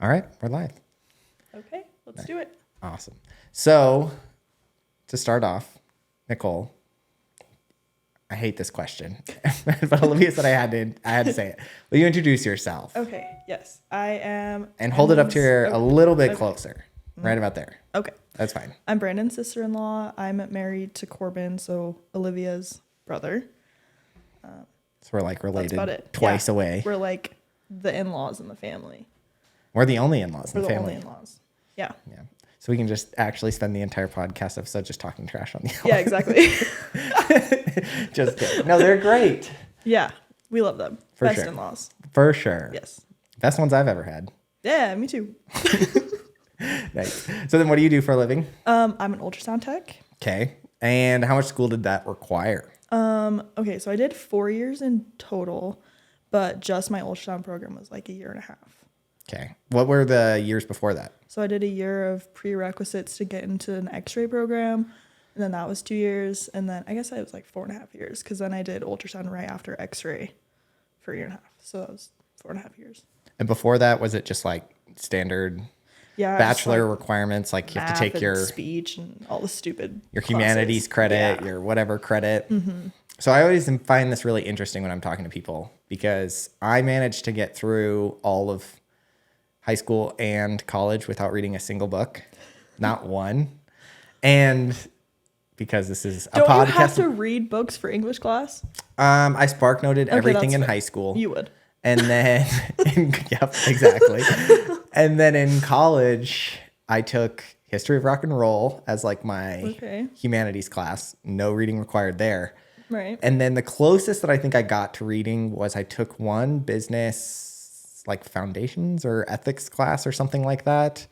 All right, we're live. Okay, let's do it. Awesome. So, to start off, Nicole, I hate this question, but Olivia said I had to say it. Will you introduce yourself? Okay, yes, I am. And hold it up to your a little bit okay. closer, right about there. Okay, That's fine. I'm Brandon's sister-in-law. I'm married to Corbin, so Olivia's brother. So we're like That's about related it. twice Yeah, away. We're like the in-laws in the family. We're the only in-laws in We're the the family. only in-laws. Yeah. Yeah. So we can just actually spend the entire podcast episode just talking trash on the Yeah, exactly. Just kidding. No, they're great. Yeah, we love them. For Best sure. in-laws. For sure. Yes. Best ones I've ever had. Yeah, me too. Nice. So then what do you do for a living? I'm an ultrasound tech. Okay. And how much school did that require? Okay, so I did 4 years in total, but just my ultrasound program was like a year and a half. Okay. What were the years before that? So I did a year of prerequisites to get into an x-ray program, and then that was 2 years, and then I guess it was like 4.5 years, because then I did ultrasound right after x-ray for a year and a half. So that was 4.5 years. And before that, was it just like standard Yeah, bachelor requirements? Like you have to take your speech and all the stupid humanities classes. credit, Yeah. your whatever credit. So I always find this really interesting when I'm talking to people because I managed to get through all of high school and college without reading a single book, not one. And because this is a Don't podcast, you have to read books for English class? I spark noted everything that's in fair. high school. You would. And then, yep, exactly. And then in college, I took history of rock and roll as like my humanities class. No reading required there. Right. And then the closest that I think I got to reading was I took one business like foundations or ethics class or something like that,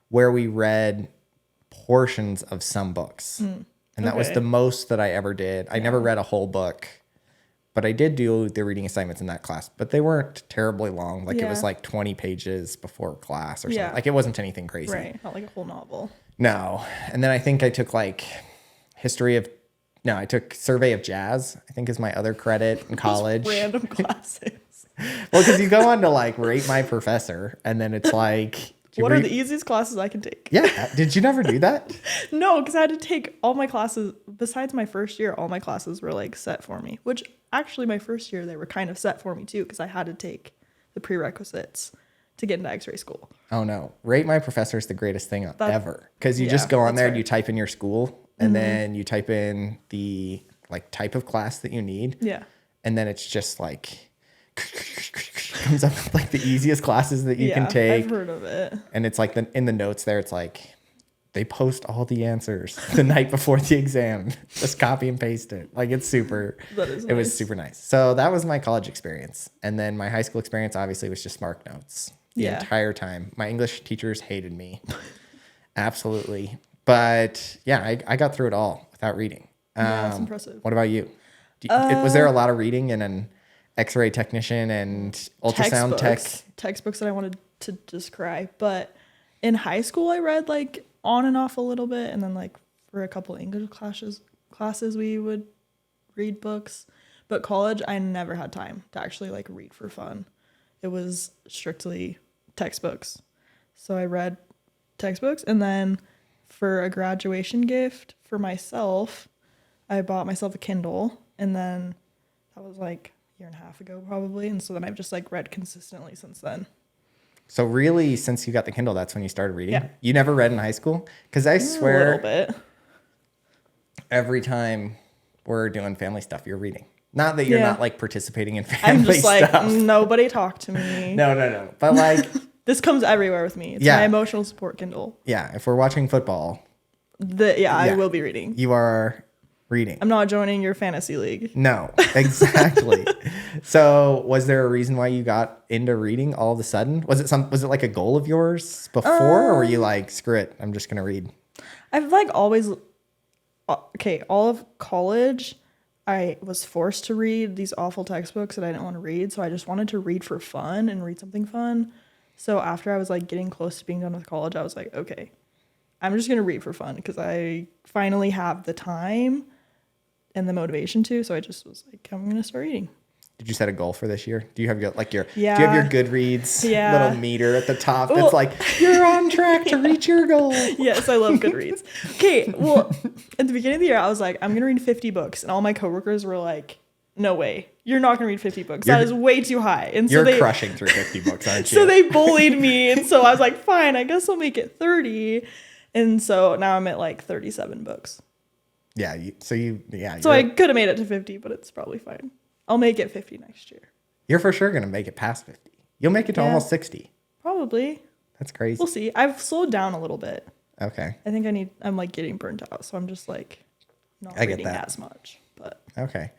where we read portions of some books. And that was the most that I ever did. I never read a whole book. But I did do the reading assignments in that class, but they weren't terribly long. Like it was like 20 pages before class or something. Yeah. Like it wasn't anything crazy. Right. Not like a whole novel. No. And then I think I took like I took survey of jazz, I think is my other credit in college. Random classes. Well, because you go on to like rate my professor and then it's like. What are the easiest classes I can take? Yeah. Did you never do that? No, because I had to take all my classes. Besides my first year, all my classes were like set for me, which actually my first year, they were kind of set for me too, because I had to take the prerequisites to get into x-ray school. Oh no. Rate my professor is the greatest thing ever. Because you just go on there and you type in your school and then you type in the like type of class that you need. Yeah. And then it's just like comes up with like the easiest classes that you can take. I've heard of it. And it's like in the notes there, it's like they post all the answers the night before the exam. Just copy and paste it. Like it's super. It was super nice. So that was my college experience. And then my high school experience obviously was just Spark Notes the entire time. My English teachers hated me. Absolutely. But yeah, I got through it all without reading. Yeah, that's impressive. What about you? Was there a lot of reading in an X-ray technician and ultrasound textbooks that I wanted to just cry? But in high school, I read like on and off a little bit, and then like for a couple English classes we would read books. But college, I never had time to actually like read for fun. It was strictly textbooks. So I read textbooks, and then for a graduation gift for myself, I bought myself a Kindle, and then that was like a year and a half ago probably, and so then I've just like read consistently since then. So really, since you got the Kindle, that's when you started reading? Yeah. You never read in high school? Because I swear a little bit. Every time we're doing family stuff, you're reading. Not that you're not like participating in family I'm just like, stuff. nobody talk to me. No. But like this comes everywhere with me. It's my emotional support Kindle. Yeah, if we're watching football. I will be reading. You are reading. I'm not joining your fantasy league. No, exactly. So was there a reason why you got into reading all of a sudden? Was it like a goal of yours before, or were you like, screw it, I'm just gonna read? I've like always, all of college, I was forced to read these awful textbooks that I didn't want to read. So I just wanted to read for fun and read something fun. So after I was like getting close to being done with college, I was like, okay, I'm just going to read for fun because I finally have the time and the motivation to. So I just was like, I'm going to start reading. Did you set a goal for this year? Do you have your do you Yeah. have your Goodreads Yeah. little meter at the top Well- that's like, you're on track to reach your goal? Yes, I love Goodreads. Okay, well, at the beginning of the year, I was like, I'm going to read 50 books. And all my coworkers were like, no way. You're not going to read 50 books. That is way too high. And so You're crushing through 50 books, aren't you? So they bullied me. And so I was like, fine, I guess I'll make it 30. And so now I'm at like 37 books. Yeah. So I could have made it to 50, but it's probably fine. I'll make it 50 next year. you're for sure going to make it past 50. You'll make it to Yeah. almost 60. Probably. That's crazy. We'll see. I've slowed down a little bit. Okay. I think I'm like getting burnt out. So I'm just like not I get reading that. as much. But Okay.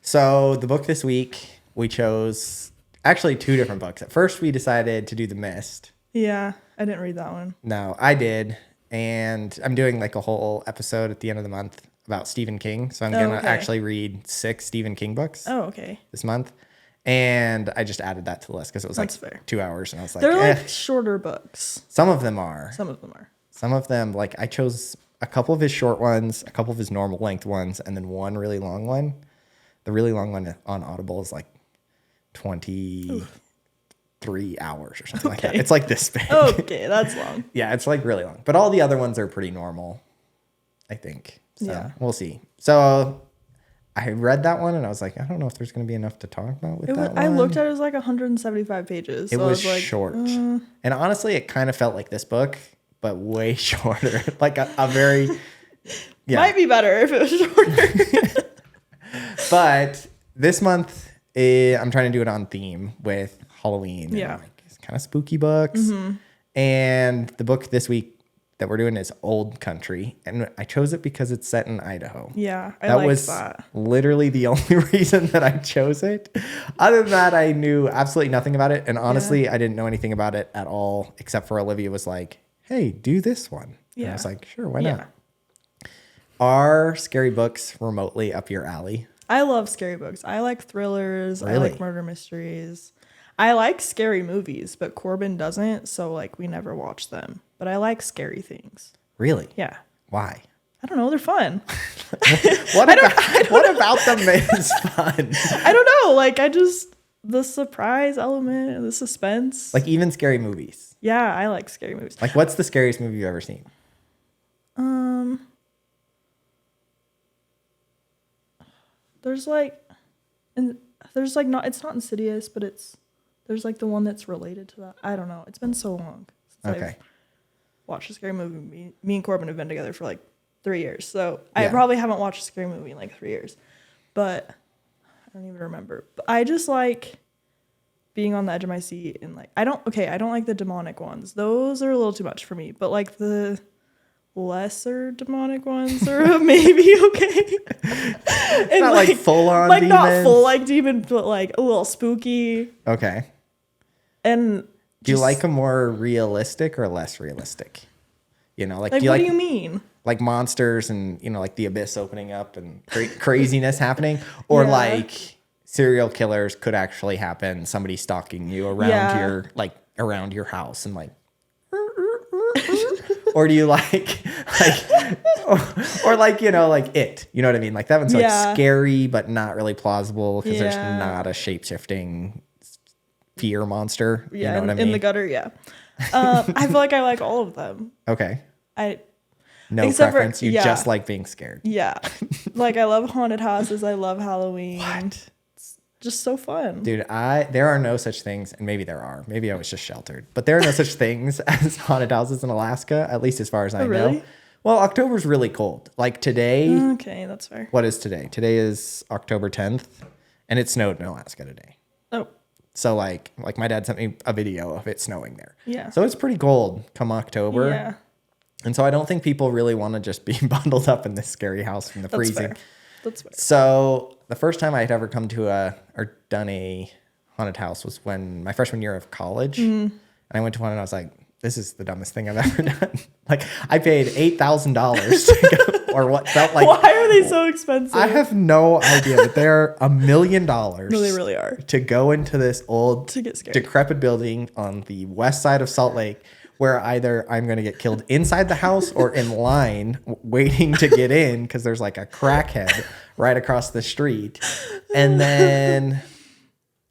So the book this week, we chose actually 2 different books. At first, we decided to do The Mist. yeah, I didn't read that one. No, I did. And I'm doing like a whole episode at the end of the month about Stephen King. So I'm going to okay. actually read 6 Stephen King books Oh, okay. this month. And I just added that to the list because it was That's like fair. 2 hours. And I was like, They're eh. like shorter books. Some of them are. Some of them are. Some of them, like I chose a couple of his short ones, a couple of his normal length ones, and then one really long one. The really long one on Audible is like 23 hours or something like that. Okay. It's like this big. Okay, that's long. Yeah, it's like really long. But all the other ones are pretty normal, I think. So Yeah. we'll see. So I read that one and I was like, I don't know if there's going to be enough to talk about with that one. I looked at it, it was like 175 pages. It So was I was like, short. And honestly, it kind of felt like this book, but way shorter. Like a very... Yeah. Might be better if it was shorter. But this month, I'm trying to do it on theme with Halloween. Yeah. And like, it's kind of spooky books. Mm-hmm. And the book this week that we're doing is Old Country. And I chose it because it's set in Idaho. Yeah, I That liked was that. literally the only reason that I chose it. Other than that, I knew absolutely nothing about it. And honestly, I didn't know anything about it at all, except for Olivia was like, hey, do this one. And I Yeah. was like, sure, why Yeah. not? Are scary books remotely up your alley? I love scary books. I like thrillers. I Really? like murder mysteries. I like scary movies, but Corbin doesn't. So like we never watch them. But I like scary things. Really? Yeah. Why? I don't know. They're fun. What about them is fun? I don't know. Like the surprise element, the suspense. Like even scary movies. Yeah, I like scary movies. Like what's the scariest movie you've ever seen? There's like not, it's not Insidious, but there's like the one that's related to that. I don't know. It's been so long since Okay. I've watched a scary movie. Me and Corbin have been together for like 3 years. So I Yeah. probably haven't watched a scary movie in like 3 years, but I don't even remember. But I just like being on the edge of my seat and like, I don't like the demonic ones. Those are a little too much for me, but like the lesser demonic ones are maybe okay. It's not like full on like demons. not full like demon, but like a little spooky. Okay. And Do you like them more realistic or less realistic? You know, like, like do you what like do you mean? like monsters and, you know, like the abyss opening up and craziness happening? Or Yeah. like serial killers could actually happen, somebody stalking you around around your house and like or do you like or like, you know, like It, you know what I mean? Like that one's like Yeah. scary but not really plausible because there's Yeah. not a shape-shifting fear monster. Yeah, You know what I in mean? the gutter, yeah. I feel like I like all of them. Okay. I No Except for- preference. You yeah. just like being scared. yeah. Like I love haunted houses. I love Halloween. What? It's just so fun. Dude, there are no such things, and maybe there are. Maybe I was just sheltered. But there are no such things as haunted houses in Alaska, at least as far as I know. really? Well, October's really cold. Like today, Okay, that's fair. what is today? Today is October 10th, and it snowed in Alaska today. Oh, So like my dad sent me a video of it snowing there. yeah. So it's pretty cold come October. Yeah, And so I don't think people really want to just be bundled up in this scary house from the that's freezing. fair. That's fair. So the first time I had ever come to or done a haunted house was when my freshman year of college. Mm-hmm. And I went to one and I was like, this is the dumbest thing I've ever done. Like I paid $8,000 to go, or what felt like. Why are they so expensive? I have no idea, but they're $1 million. No, they really are. To go into this old To get scared. decrepit building on the west side of Salt Lake where either I'm going to get killed inside the house or in line waiting to get in because there's like a crackhead right across the street. And then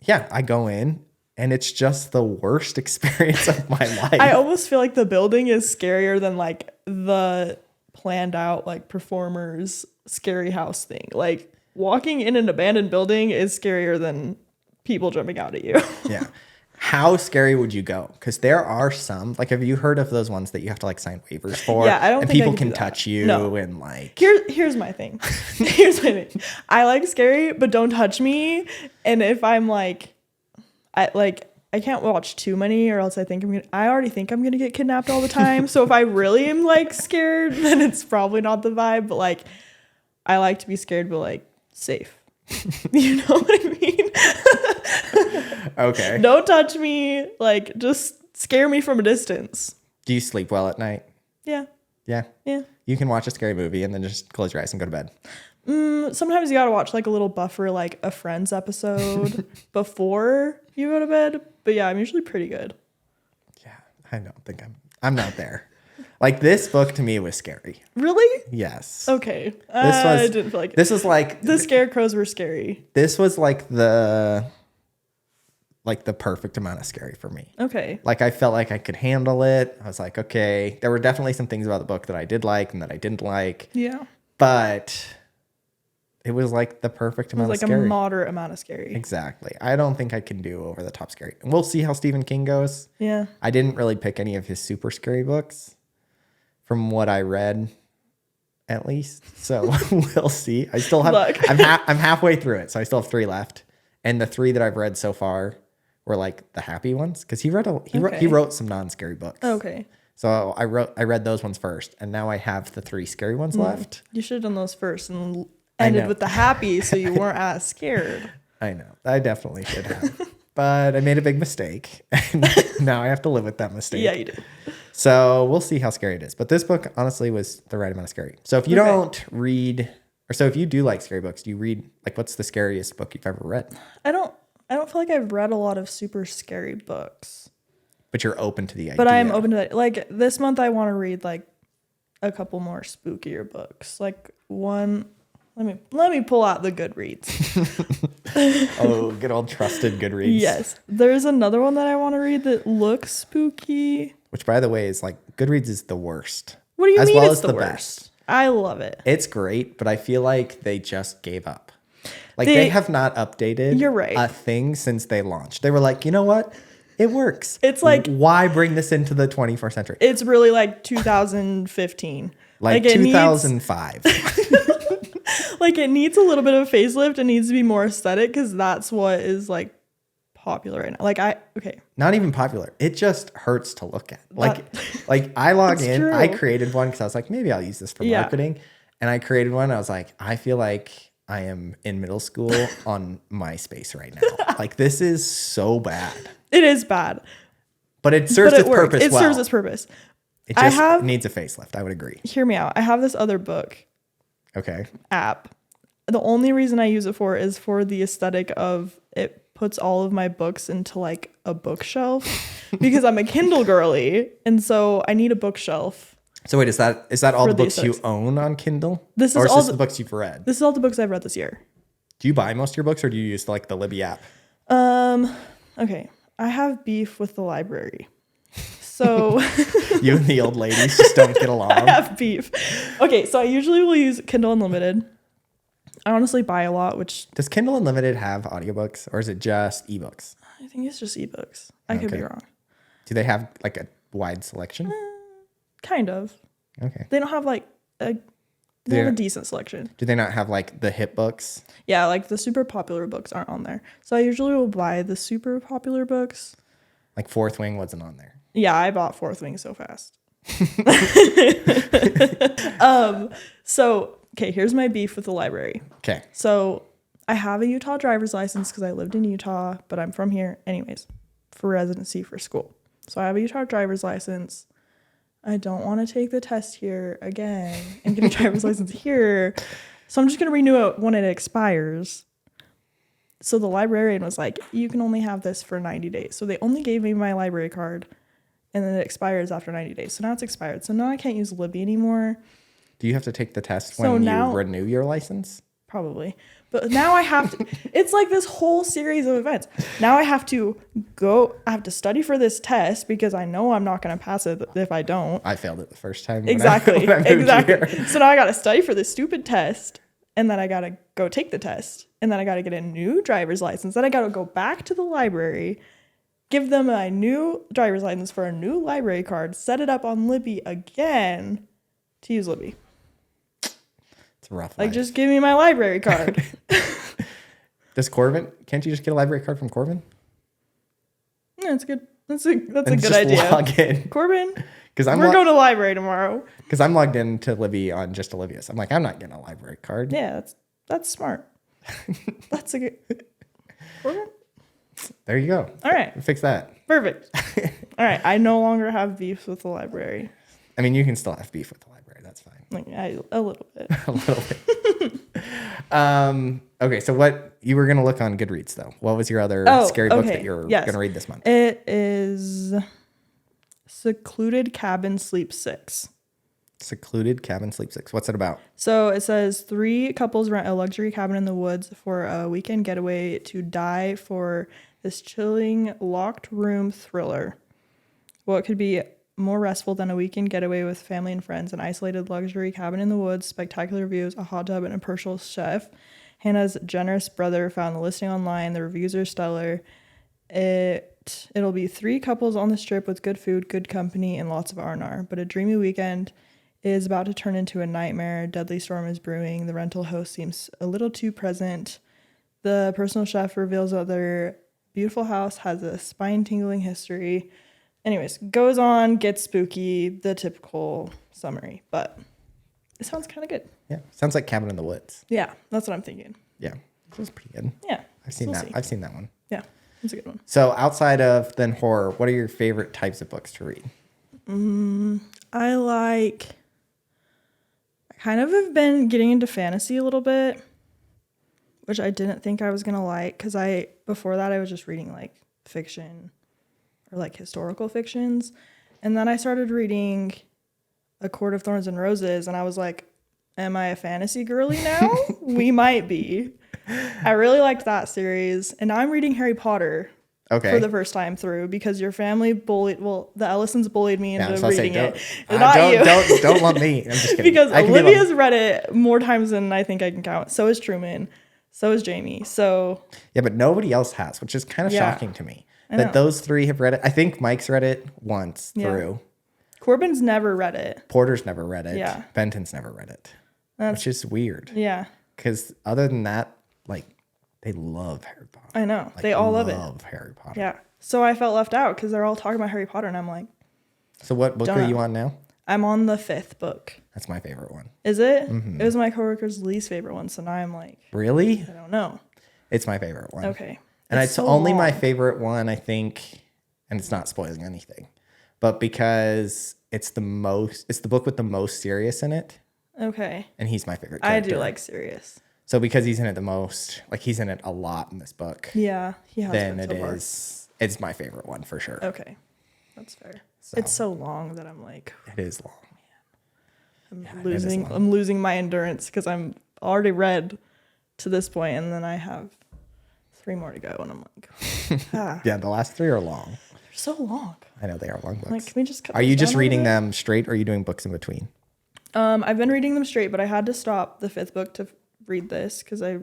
yeah, I go in and it's just the worst experience of my life. I almost feel like the building is scarier than like the planned out like performers scary house thing. Like walking in an abandoned building is scarier than people jumping out at you. Yeah. How scary would you go? Because there are some, like, have you heard of those ones that you have to like sign waivers for? Yeah, I don't and think I people could can do that. touch you No. and like Here's my thing. Here's my thing. I like scary, but don't touch me. And if I'm like, I can't watch too many, or else I already think I'm gonna get kidnapped all the time. So if I really am like scared, then it's probably not the vibe. But like, I like to be scared, but like safe. You know what I mean? Okay. Don't touch me. Like, just scare me from a distance. Do you sleep well at night? Yeah. Yeah. Yeah. You can watch a scary movie and then just close your eyes and go to bed. Sometimes you gotta watch like a little buffer, like a Friends episode before you go to bed. But yeah, I'm usually pretty good. Yeah. I don't think I'm not there. Like this book to me was scary. Really? Yes. Okay. I didn't feel like this was like the scarecrows were scary. this was like the perfect amount of scary for me. Okay. Like I felt like I could handle it. I was like, okay. There were definitely some things about the book that I did like and that I didn't like. Yeah. But it was like the perfect It was amount like of scary. a moderate amount of scary. Exactly. I don't think I can do over the top scary. And we'll see how Stephen King goes. Yeah. I didn't really pick any of his super scary books from what I read, at least. So we'll see. I still have. Look. I'm halfway through it, so I still have 3 left. And the 3 that I've read so far were like the happy ones because he wrote some non-scary books. Okay. So I read those ones first, and now I have the 3 scary ones left. You should have done those first and ended with the happy so you weren't as scared. I know. I definitely should have. But I made a big mistake. And now I have to live with that mistake. Yeah, you did. So we'll see how scary it is. But this book, honestly, was the right amount of scary. So if you don't read, or so if you do like scary books, do you read, like, what's the scariest book you've ever read? I don't feel like I've read a lot of super scary books. But you're open to the idea. But I'm open to that. Like this month I want to read like a couple more spookier books. Like one, let me pull out the Goodreads. Oh, good old trusted Goodreads. Yes. There's another one that I want to read that looks spooky. Which, by the way, is like, Goodreads is the worst. What do you mean well it's as the best. worst? I love it. It's great, but I feel like they just gave up. Like they have not updated You're right. a thing since they launched. They were like, you know what? It works. It's like, why bring this into the 21st century? it's really like 2015. Like 2005. Like it needs a little bit of a facelift. It needs to be more aesthetic because that's what is like popular right now. Like Not even popular. It just hurts to look at. Like I log in. true. I created one because I was like, maybe I'll use this for marketing. And I created one. I was like, I feel like I am in middle school on MySpace right now. Like this is so bad. It is bad. But it serves its purpose It well. serves its purpose. It just needs a facelift. I would agree. Hear me out. I have this other book Okay. app. The only reason I use it for is for the aesthetic of it puts all of my books into like a bookshelf because I'm a Kindle girly. And so I need a bookshelf. So wait, is that all the books you aesthetics. own on Kindle? This is or is all this the books you've read? This is all the books I've read this year. Do you buy most of your books or do you use like the Libby app? Okay. I have beef with the library. So You and the old ladies just don't get along. I have beef. Okay, so I usually will use Kindle Unlimited. I honestly buy a lot, which Does Kindle Unlimited have audiobooks or is it just ebooks? I think it's just ebooks. I could be wrong. Do they have like a wide selection? Kind of. Okay. They don't have like they have a decent selection. Do they not have like the hit books? Yeah, like the super popular books aren't on there. So I usually will buy the super popular books. Like Fourth Wing wasn't on there. Yeah, I bought Fourth Wing so fast. So, okay, here's my beef with the library. Okay. So I have a Utah driver's license because I lived in Utah, but I'm from here anyways for residency for school. So I have a Utah driver's license. I don't want to take the test here again and get a driver's license here. So I'm just going to renew it when it expires. So the librarian was like, you can only have this for 90 days. So they only gave me my library card and then it expires after 90 days. So now it's expired. So now I can't use Libby anymore. Do you have to take the test when you renew your license? probably. But now I have to, it's like this whole series of events. Now I have to study for this test because I know I'm not going to pass it if I don't. I failed it the first time. Exactly. When I moved here. So now I got to study for this stupid test, and then I got to go take the test, and then I got to get a new driver's license. Then I got to go back to the library, give them a new driver's license for a new library card, set it up on Libby again to use Libby. It's a rough Like, life. just give me my library card. Does Corbin? Can't you just get a library card from Corbin? Yeah, it's good. That's a good just idea. Log in. Corbin, We're going to the library tomorrow. Because I'm logged into Libby on just Olivia's. I'm like, I'm not getting a library card. Yeah, that's smart. That's a good. Corbin? There you go. All right. Fix that. Perfect. All right. I no longer have beef with the library. I mean, you can still have beef with the library. That's fine. Like, a little bit. A little bit. Okay, so what you were gonna look on Goodreads though? What was your other scary book that you're gonna read this month? It is Secluded Cabin Sleep 6. Secluded Cabin Sleep 6. What's it about? So it says 3 couples rent a luxury cabin in the woods for a weekend getaway to die for this chilling locked room thriller. What could be more restful than a weekend getaway with family and friends? An isolated luxury cabin in the woods, spectacular views, a hot tub, and a personal chef. Hannah's generous brother found the listing online. The reviews are stellar. It'll be 3 couples on the strip with good food, good company, and lots of R&R. But a dreamy weekend is about to turn into a nightmare. Deadly storm is brewing. The rental host seems a little too present. The personal chef reveals that their beautiful house has a spine-tingling history. Anyways, goes on, gets spooky, the typical summary. But it sounds kind of good. Yeah, sounds like Cabin in the Woods. Yeah, that's what I'm thinking. Yeah, it was pretty good. Yeah, I've seen that. I've seen that one. Yeah, it's a good one. So outside of then horror, what are your favorite types of books to read? I kind of have been getting into fantasy a little bit, which I didn't think I was going to like, because before that I was just reading like fiction or like historical fictions. And then I started reading A Court of Thorns and Roses, and I was like, am I a fantasy girly now? We might be. I really liked that series. And now I'm reading Harry Potter for the first time through because your family the Elisons bullied me into reading it. Not you. Don't lump me. I'm just kidding. Because Olivia's read it more times than I think I can count. So is Truman. So is Jamie. So yeah, but nobody else has, which is kind of shocking to me. That those 3 have read it. I think Mike's read it once through. Corbin's never read it. Porter's never read it. Yeah. Benton's never read it. Which is weird. Yeah. Because other than that, like, they love Harry Potter. I know. Like, they all love it. Love Harry Potter. Yeah. So I felt left out because they're all talking about Harry Potter, and I'm like, so what book are you on now? I'm on the 5th book. That's my favorite one. Is it? Mm-hmm. It was my coworker's least favorite one, so now I'm like, really? I don't know. It's my favorite one. Okay. And it's so only my favorite one, I think, and it's not spoiling anything, but because it's the book with the most serious in it. Okay. And he's my favorite character. I do like serious. So because he's in it the most, like he's in it a lot in this book. Yeah, he has. Then it's my favorite one for sure. Okay, that's fair. So, it's so long that I'm like, it is long. I'm losing my endurance because I'm already read to this point, and then I have 3 more to go, and I'm like, Yeah, the last 3 are long. They're so long. I know they are long books. Like, can we just cut Are you just down reading them straight, or are you doing books in between? I've been reading them straight, but I had to stop the 5th book to read this because I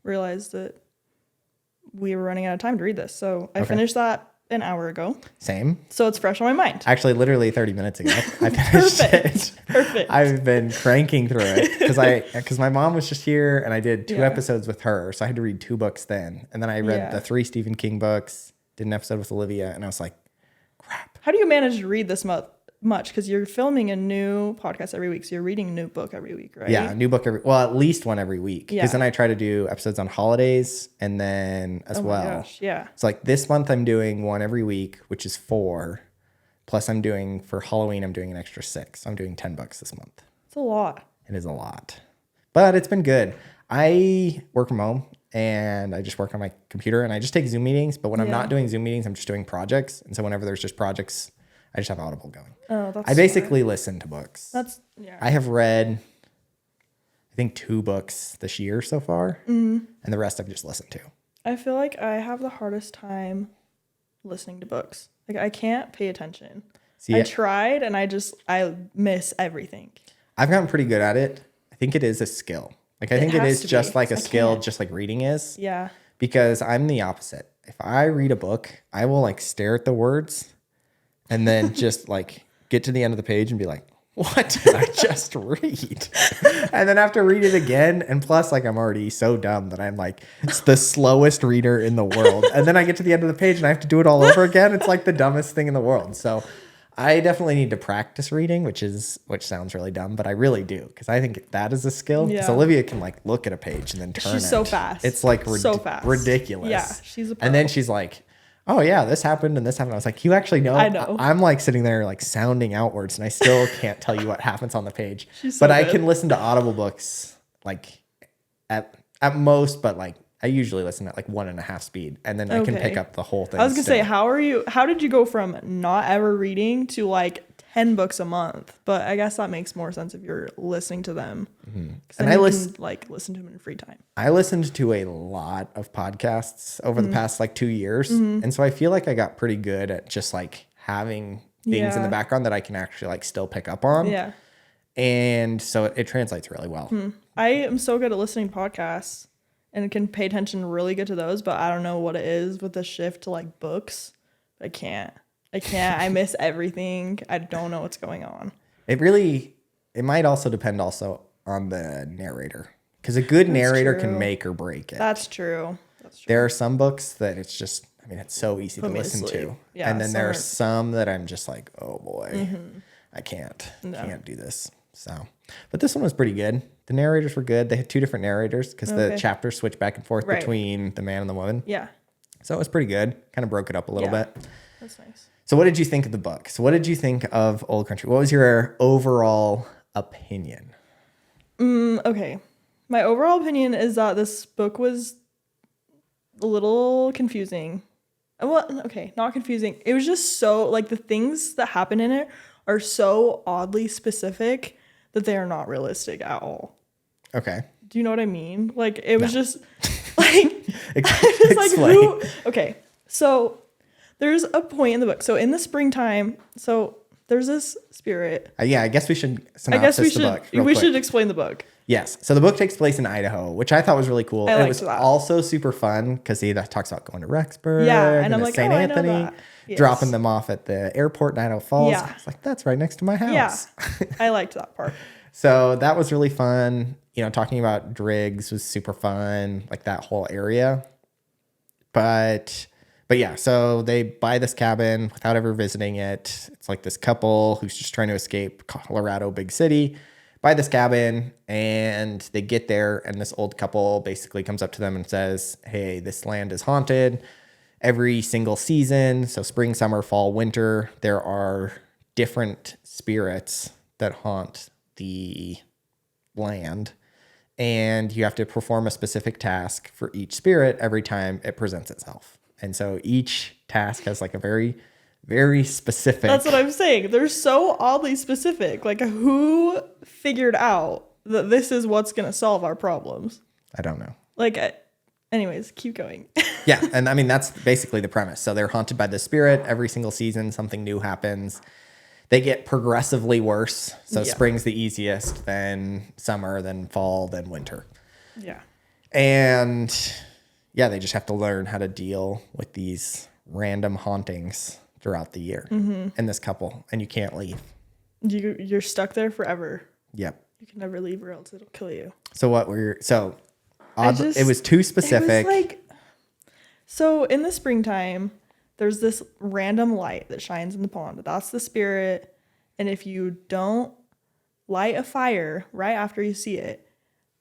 realized that we were running out of time to read this. So I finished that an hour ago. Same. So it's fresh on my mind. Actually, literally 30 minutes ago, I finished it. Perfect. I've been cranking through it because my mom was just here and I did 2 episodes with her. So I had to read 2 books then. And then I read the 3 Stephen King books, did an episode with Olivia, and I was like, crap. How do you manage to read this much? Because you're filming a new podcast every week, so you're reading a new book every week, right? Yeah, a new book at least one every week. Because then I try to do episodes on holidays and then as well. My gosh, yeah. So like this month I'm doing 1 every week, which is 4. Plus I'm doing, for Halloween, I'm doing an extra 6. So I'm doing 10 books this month. It's a lot. It is a lot. But it's been good. I work from home and I just work on my computer and I just take Zoom meetings. But when I'm not doing Zoom meetings, I'm just doing projects. And so whenever there's just projects, I just have Audible going. Oh, that's I basically listen to books. Yeah. I have read I think 2 books this year so far, and the rest I've just listened to. I feel like I have the hardest time listening to books. Like I can't pay attention. See, I tried and I miss everything. I've gotten pretty good at it. I think it is a skill. Like I think it has is to just be. like a I skill, can't. just like reading is. Yeah. Because I'm the opposite. If I read a book, I will like stare at the words and then just like get to the end of the page and be like, what did I just read? And then I have to read it again. And plus, like, I'm already so dumb that I'm like the slowest reader in the world. And then I get to the end of the page and I have to do it all over again. It's like the dumbest thing in the world. So I definitely need to practice reading, which sounds really dumb, but I really do, because I think that is a skill. Because Yeah. Olivia can like look at a page and then turn it. She's so fast. It's like So fast. ridiculous. Yeah, she's a pro. And then she's like, oh yeah, this happened and this happened. I was like, you actually know? I know. I'm like sitting there like sounding outwards and I still can't tell you what happens on the page. She's so but I good. can listen to Audible books like at most, but like I usually listen at like 1.5 speed, and then I can pick Okay. up the whole thing. I was gonna say, still. how did you go from not ever reading to like 10 books a month? But I guess that makes more sense if you're listening to them. Because then And you I can like listen to them in free time. I listened to a lot of podcasts over the past like 2 years. And so I feel like I got pretty good at just like having things in the Yeah. background that I can actually like still pick up on. Yeah. And so it translates really well. I am so good at listening to podcasts and can pay attention really good to those, but I don't know what it is with the shift to like books. I can't. I miss everything. I don't know what's going on. It might also depend on the narrator, because a good narrator can true. make or break it. That's true. There are some books that it's just, I mean, it's so easy to Put me to listen sleep. to. Yeah, and then there are some some that I'm just like, oh boy, I can't do this. So, but this one was pretty good. The narrators were good. They had 2 different narrators because the Okay. chapters switch back and forth Right. between the man and the woman. Yeah. So it was pretty good. Kind of broke it up a little Yeah. bit. That's nice. So what did you think of the book? So what did you think of Old Country? What was your overall opinion? Okay. My overall opinion is that this book was a little confusing. Well, okay, not confusing. It was just so, like, the things that happen in it are so oddly specific that they are not realistic at all. Okay. Do you know what I mean? Like, it was just, like, Explain. like, who? Okay, so there's a point in the book. So in the springtime, so there's this spirit. Yeah, I guess we should I guess synopsis the book. real we quick. should explain the book. Yes. So the book takes place in Idaho, which I thought was really cool. I And it liked was that. also super fun because he talks about going to Rexburg And I'm to like, St. oh, I know Anthony, that. Yes. dropping them off at the airport in Idaho Falls. Yeah. I was like, that's right next to my house. Yeah, I liked that part. So that was really fun. You know, talking about Driggs was super fun, like that whole area. But yeah, so they buy this cabin without ever visiting it. It's like this couple who's just trying to escape Colorado, big city, buy this cabin, and they get there, and this old couple basically comes up to them and says, hey, this land is haunted. Every single season, so spring, summer, fall, winter, there are different spirits that haunt the land, and you have to perform a specific task for each spirit every time it presents itself. And so each task has like a very, very specific. That's what I'm saying. They're so oddly specific. Like, who figured out that this is what's going to solve our problems? I don't know. Like, anyways, keep going. Yeah, and I mean that's basically the premise. So they're haunted by the spirit every single season. Something new happens. They get progressively worse. So Yeah. spring's the easiest, then summer, then fall, then winter. Yeah. And yeah, they just have to learn how to deal with these random hauntings throughout the year. And this couple, and you can't leave. You're stuck there forever. Yep. You can never leave or else it'll kill you. So it was too specific. It was like, so in the springtime, there's this random light that shines in the pond. That's the spirit. And if you don't light a fire right after you see it,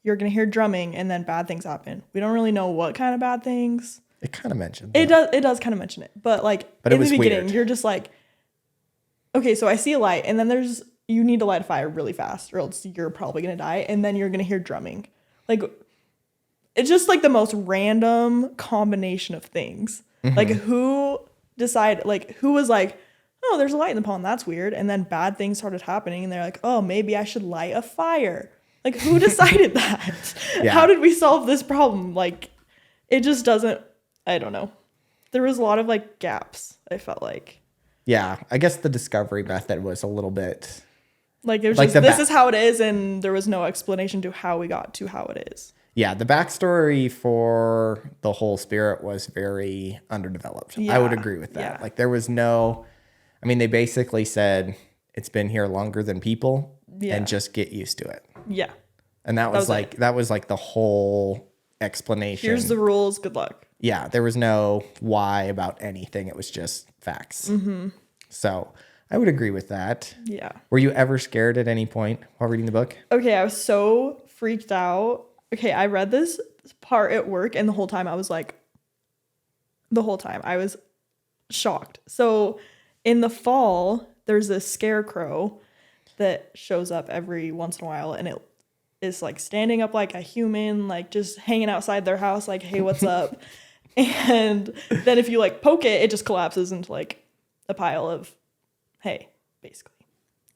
you're going to hear drumming and then bad things happen. We don't really know what kind of bad things. It kind of mentioned It that. does kind of mention it. But like But it in the was beginning, weird. you're just like, okay, so I see a light and then you need to light a fire really fast or else you're probably going to die. And then you're going to hear drumming. Like, it's just like the most random combination of things. Like who was like, oh, there's a light in the pond. That's weird. And then bad things started happening. And they're like, oh, maybe I should light a fire. Like, who decided that? Yeah. How did we solve this problem? Like, it just doesn't, I don't know. There was a lot of like gaps, I felt like. Yeah, I guess the discovery method was a little bit Like, it was like just, this is how it is, and there was no explanation to how we got to how it is. yeah, the backstory for the whole spirit was very underdeveloped. I would agree with that. Yeah. Like there was no, I mean, they basically said it's been here longer than people and just get used to it. Yeah. And that was like the whole explanation. Here's the rules. Good luck. Yeah, there was no why about anything. It was just facts. Mm-hmm. So I would agree with that. Yeah. Were you ever scared at any point while reading the book? Okay, I was so freaked out. Okay, I read this part at work, and the whole time I was shocked. So in the fall, there's this scarecrow that shows up every once in a while, and it is like standing up like a human, like just hanging outside their house, like, hey, what's up? And then if you like poke it, it just collapses into like a pile of hay, basically.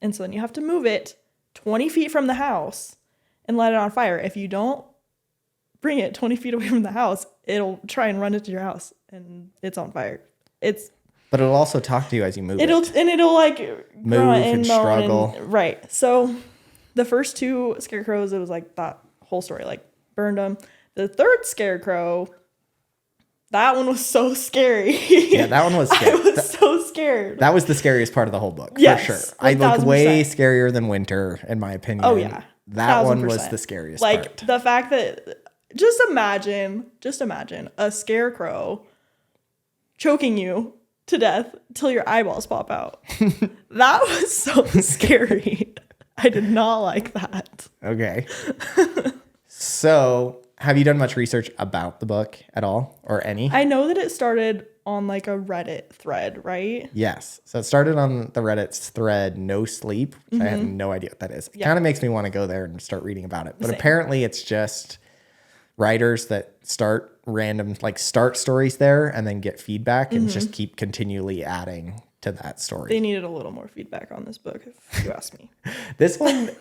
And so then you have to move it 20 feet from the house and light it on fire. If you don't bring it 20 feet away from the house, it'll try and run into your house and it's on fire. But it'll also talk to you as you move it'll like move and struggle. Right. So the first two scarecrows, it was like that whole story, like burned them. The third scarecrow, that one was so scary. Yeah, that one was scary. I was so scared. That was the scariest part of the whole book, yes, for sure. Like, I look way scarier than Winter, in my opinion. Oh, yeah. That 1000%. One was the scariest like, part. The fact that, just imagine a scarecrow choking you to death till your eyeballs pop out. That was so scary. I did not like that. Okay. So, have you done much research about the book at all, or any? I know that it started on like a Reddit thread, right? Yes. So it started on the Reddit's thread, No Sleep, which I have no idea what that is. It kind of makes me want to go there and start reading about it. But apparently it's just writers that start stories there and then get feedback and just keep continually adding to that story. They needed a little more feedback on this book, if you ask me. This one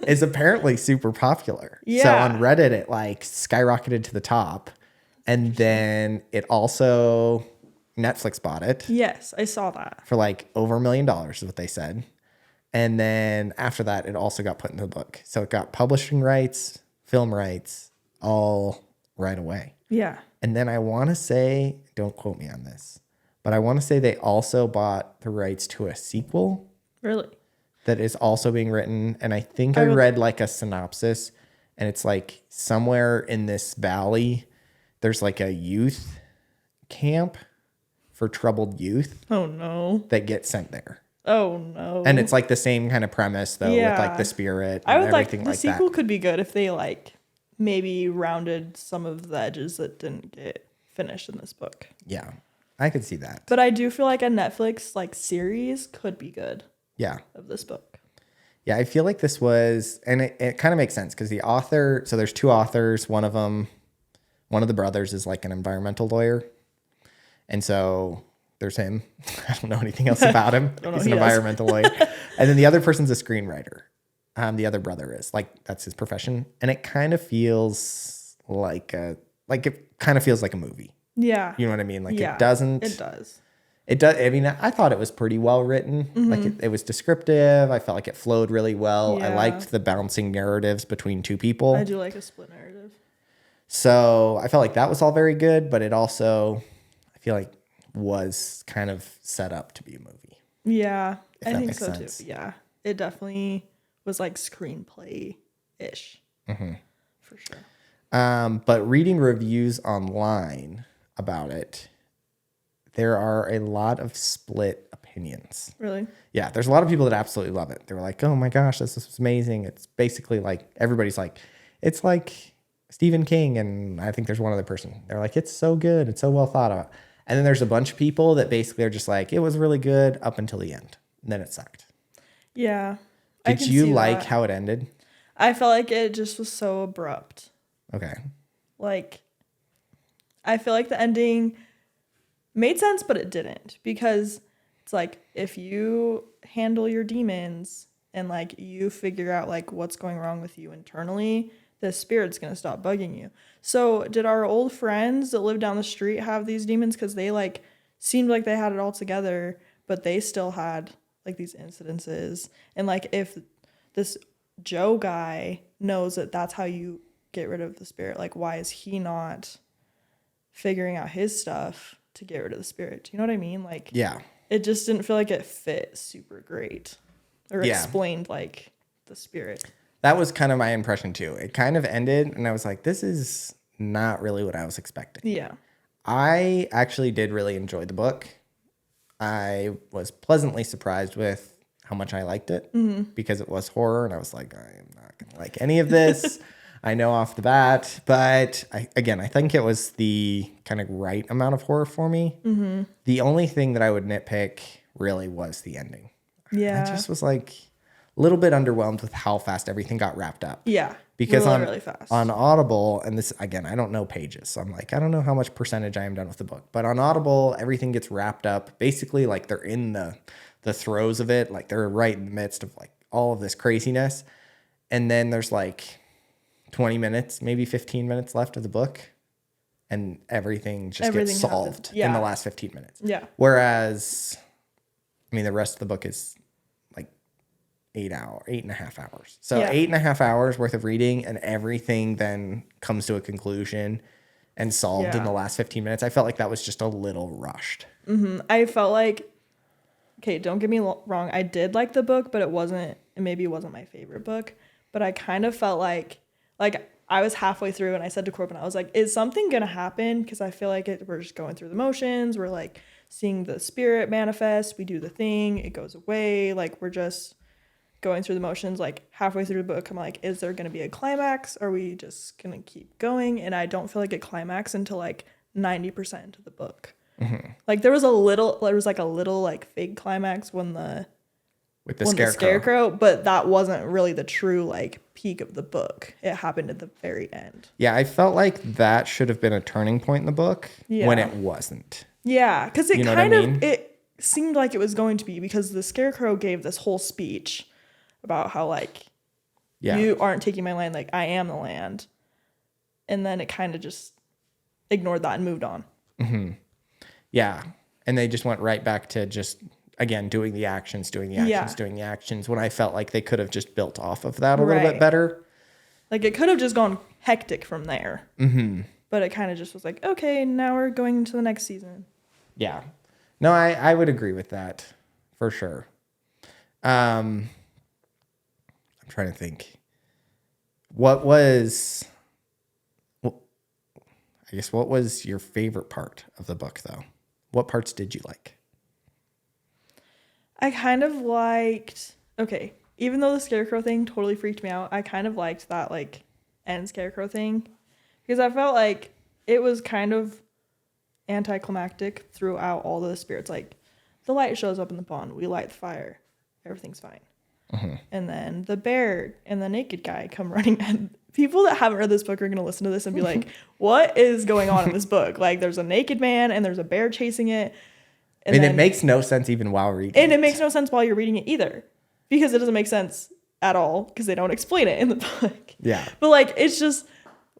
is apparently super popular. Yeah. So on Reddit, it like skyrocketed to the top. And then it also, Netflix bought it. Yes, I saw that. For like over $1 million is what they said. And then after that, it also got put into the book. So it got publishing rights, film rights, all right away. Yeah. And then I want to say, don't quote me on this, but I want to say they also bought the rights to a sequel. Really? That is also being written. And I think I read like a synopsis, and it's like somewhere in this valley, there's like a youth camp for troubled youth. Oh no. That get sent there. Oh no. And it's like the same kind of premise though, with like the spirit and I would everything like the that. sequel could be good if they like maybe rounded some of the edges that didn't get finished in this book. Yeah. I could see that. But I do feel like a Netflix like series could be good. Yeah. Of this book. Yeah, I feel like this was, and it kind of makes sense because the author, so there's two authors. One of the brothers is like an environmental lawyer. And so there's him. I don't know anything else about him. He's an environmental lawyer. And then the other person's a screenwriter. The other brother is like, that's his profession. And it kind of feels like a movie. Yeah. You know what I mean? Like It does. It does. I mean, I thought it was pretty well written. Like it was descriptive. I felt like it flowed really well. Yeah. I liked the bouncing narratives between two people. I do like a split narrative. So I felt like that was all very good, but it also, I feel like, was kind of set up to be a movie. Yeah, I think so sense. Too. Yeah, it definitely was like screenplay-ish. For sure. But reading reviews online about it, there are a lot of split opinions. Really? Yeah, there's a lot of people that absolutely love it. They were like, oh my gosh, this is amazing. It's basically like, everybody's like, it's like Stephen King. And I think there's one other person. They're like, it's so good. It's so well thought out. And then there's a bunch of people that basically are just like, it was really good up until the end. And then it sucked. Yeah. Did you like how it ended? I felt like it just was so abrupt. Okay. Like, I feel like the ending made sense, but it didn't. Because it's like, if you handle your demons and like you figure out like what's going wrong with you internally, the spirit's gonna stop bugging you. So did our old friends that live down the street have these demons? Because they like seemed like they had it all together, but they still had like these incidences. And like if this Joe guy knows that that's how you get rid of the spirit, like why is he not figuring out his stuff to get rid of the spirit? Do you know what I mean? Like, Yeah. it just didn't feel like it fit super great or explained like the spirit. That was kind of my impression too. It kind of ended and I was like, this is not really what I was expecting. Yeah. I actually did really enjoy the book. I was pleasantly surprised with how much I liked it because it was horror and I was like, I am not going to like any of this. I know off the bat, but I think it was the kind of right amount of horror for me. Mm-hmm. The only thing that I would nitpick really was the ending. Yeah. I just was like a little bit underwhelmed with how fast everything got wrapped up. Yeah. Because really fast. on Audible, and this, again, I don't know pages. So I'm like, I don't know how much percentage I am done with the book. But on Audible, everything gets wrapped up. Basically, like they're in the throes of it. Like they're right in the midst of like all of this craziness. And then there's like 20 minutes, maybe 15 minutes left of the book. And everything gets solved in the last 15 minutes. Yeah. Whereas, I mean, the rest of the book is 8.5 hours. So 8.5 hours worth of reading and everything then comes to a conclusion and solved in the last 15 minutes. I felt like that was just a little rushed. Mm-hmm. I felt like, okay, don't get me wrong. I did like the book, but it wasn't my favorite book. But I kind of felt like I was halfway through and I said to Corbin, I was like, is something going to happen? Because I feel like we're just going through the motions. We're like seeing the spirit manifest. We do the thing. It goes away. Like we're just going through the motions. Like halfway through the book, I'm like, is there going to be a climax? Are we just going to keep going? And I don't feel like it climax until like 90% of the book. Mm-hmm. Like there was a little like fake climax with the scarecrow, but that wasn't really the true like peak of the book. It happened at the very end. Yeah, I felt like that should have been a turning point in the book when it wasn't. Yeah, because it it seemed like it was going to be, because the scarecrow gave this whole speech about how like you aren't taking my land, like I am the land, and then it kind of just ignored that and moved on. Mm-hmm. Yeah, and they just went right back to just again doing the actions when I felt like they could have just built off of that a little bit better. Like it could have just gone hectic from there. Mm-hmm. But it kind of just was like, okay, now we're going to the next season. Yeah. No, I would agree with that for sure. I'm trying to think. What was your favorite part of the book, though? What parts did you like? I kind of liked, okay, even though the scarecrow thing totally freaked me out, I kind of liked that like end scarecrow thing, because I felt like it was kind of anticlimactic throughout all the spirits. Like the light shows up in the pond, we light the fire, everything's fine. Mm-hmm. And then the bear and the naked guy come running, and people that haven't read this book are going to listen to this and be like, what is going on in this book? Like there's a naked man and there's a bear chasing it. And it makes no sense even while reading it makes no sense while you're reading it either, because it doesn't make sense at all because they don't explain it in the book. Yeah. But like, it's just,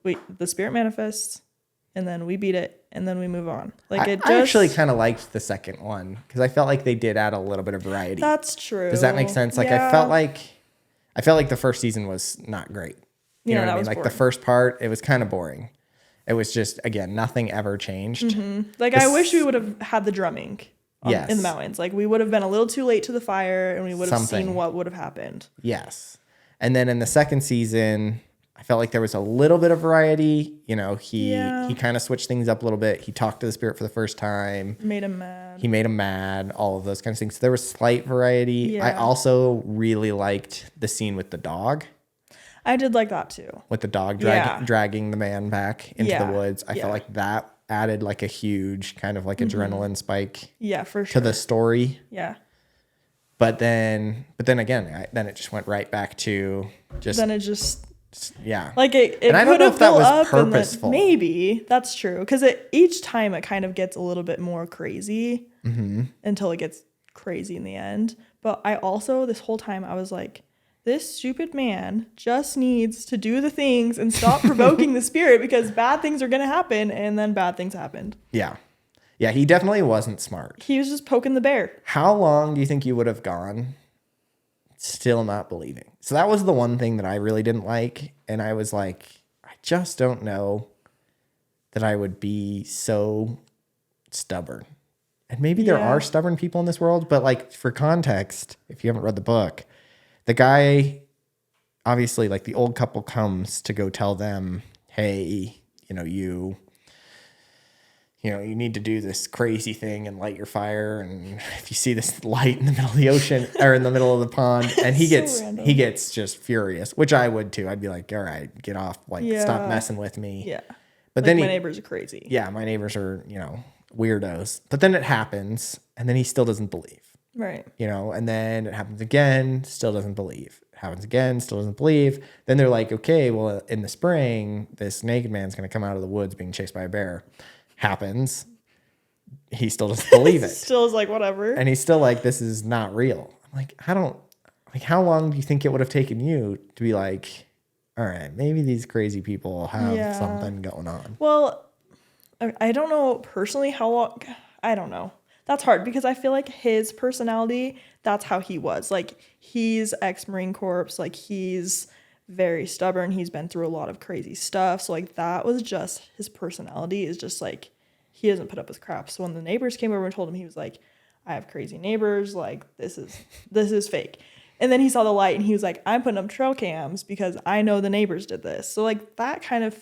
the spirit manifests and then we beat it and then we move on. Like I actually kind of liked the second one because I felt like they did add a little bit of variety. That's true. Does that make sense? Like I felt like the first season was not great. You know what I mean? Like the first part, it was kind of boring. It was just, again, nothing ever changed. Mm-hmm. Like I wish we would have had the drumming. In the mountains. Like we would have been a little too late to the fire and we would have seen what would have happened. Yes. And then in the second season, I felt like there was a little bit of variety. You know, he kind of switched things up a little bit. He talked to the spirit for the first time. Made him mad. He made him mad. All of those kinds of things. So there was slight variety. Yeah. I also really liked the scene with the dog. I did like that too. With the dog dragging the man back into the woods. I felt like that added like a huge kind of like adrenaline spike. Yeah, for sure. To the story. Yeah. But then again, then it just went right back to just. Then it just. Yeah. Like it and I don't know if that was purposeful. Maybe that's true, because each time it kind of gets a little bit more crazy until it gets crazy in the end. But I also, this whole time, I was like, this stupid man just needs to do the things and stop provoking the spirit, because bad things are going to happen. And then bad things happened. Yeah. Yeah, he definitely wasn't smart. He was just poking the bear. How long do you think you would have gone still not believing? So that was the one thing that I really didn't like. And I was like, I just don't know that I would be so stubborn. And maybe there are stubborn people in this world, but like for context, if you haven't read the book, the guy, obviously like the old couple comes to go tell them, hey, you need to do this crazy thing and light your fire. And if you see this light in the middle of the ocean or in the middle of the pond, and he gets just furious, which I would too. I'd be like, all right, get off, stop messing with me. Yeah. But like then my neighbors are crazy. Yeah, my neighbors are, weirdos. But then it happens, and then he still doesn't believe. Right. And then it happens again, still doesn't believe. It happens again, still doesn't believe. Then they're like, okay, well, in the spring, this naked man's going to come out of the woods being chased by a bear. Happens. He still doesn't believe it. Still is like, whatever. And he's still like, this is not real. I'm like, how long do you think it would have taken you to be like, all right, maybe these crazy people have something going on? Well, I don't know personally how long. I don't know. That's hard because I feel like his personality, that's how he was. Like, he's ex-Marine Corps. Like, he's very stubborn. He's been through a lot of crazy stuff. So, like, that was just his personality is just, like, he doesn't put up with crap. So when the neighbors came over and told him, he was like, I have crazy neighbors. Like, this is fake. And then he saw the light and he was like, I'm putting up trail cams because I know the neighbors did this. So, like, that kind of,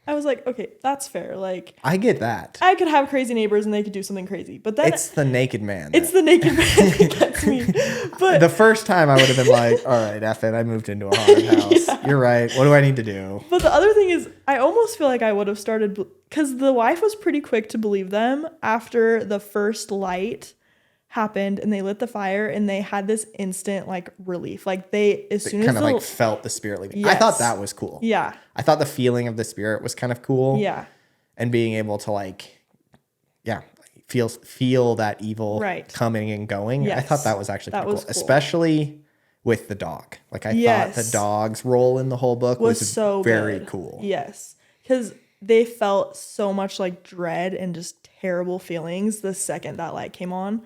I was like, okay, that's fair. Like, I get that. I could have crazy neighbors and they could do something crazy. But then it's the naked man. It's the naked man that gets me. But the first time I would have been like, all right, F it, I moved into a haunted house. Yeah. You're right. What do I need to do? But the other thing is, I almost feel like I would have started, because the wife was pretty quick to believe them after the first light happened and they lit the fire and they had this instant like relief. Like as soon as kind of like felt the spirit leaving. Yes. I thought that was cool. Yeah. I thought the feeling of the spirit was kind of cool. Yeah. And being able to like, feel that evil coming and going. Yes. I thought that was actually cool. Especially with the dog. Like I thought the dog's role in the whole book was so very cool. Yes. Because they felt so much like dread and just terrible feelings the second that light came on.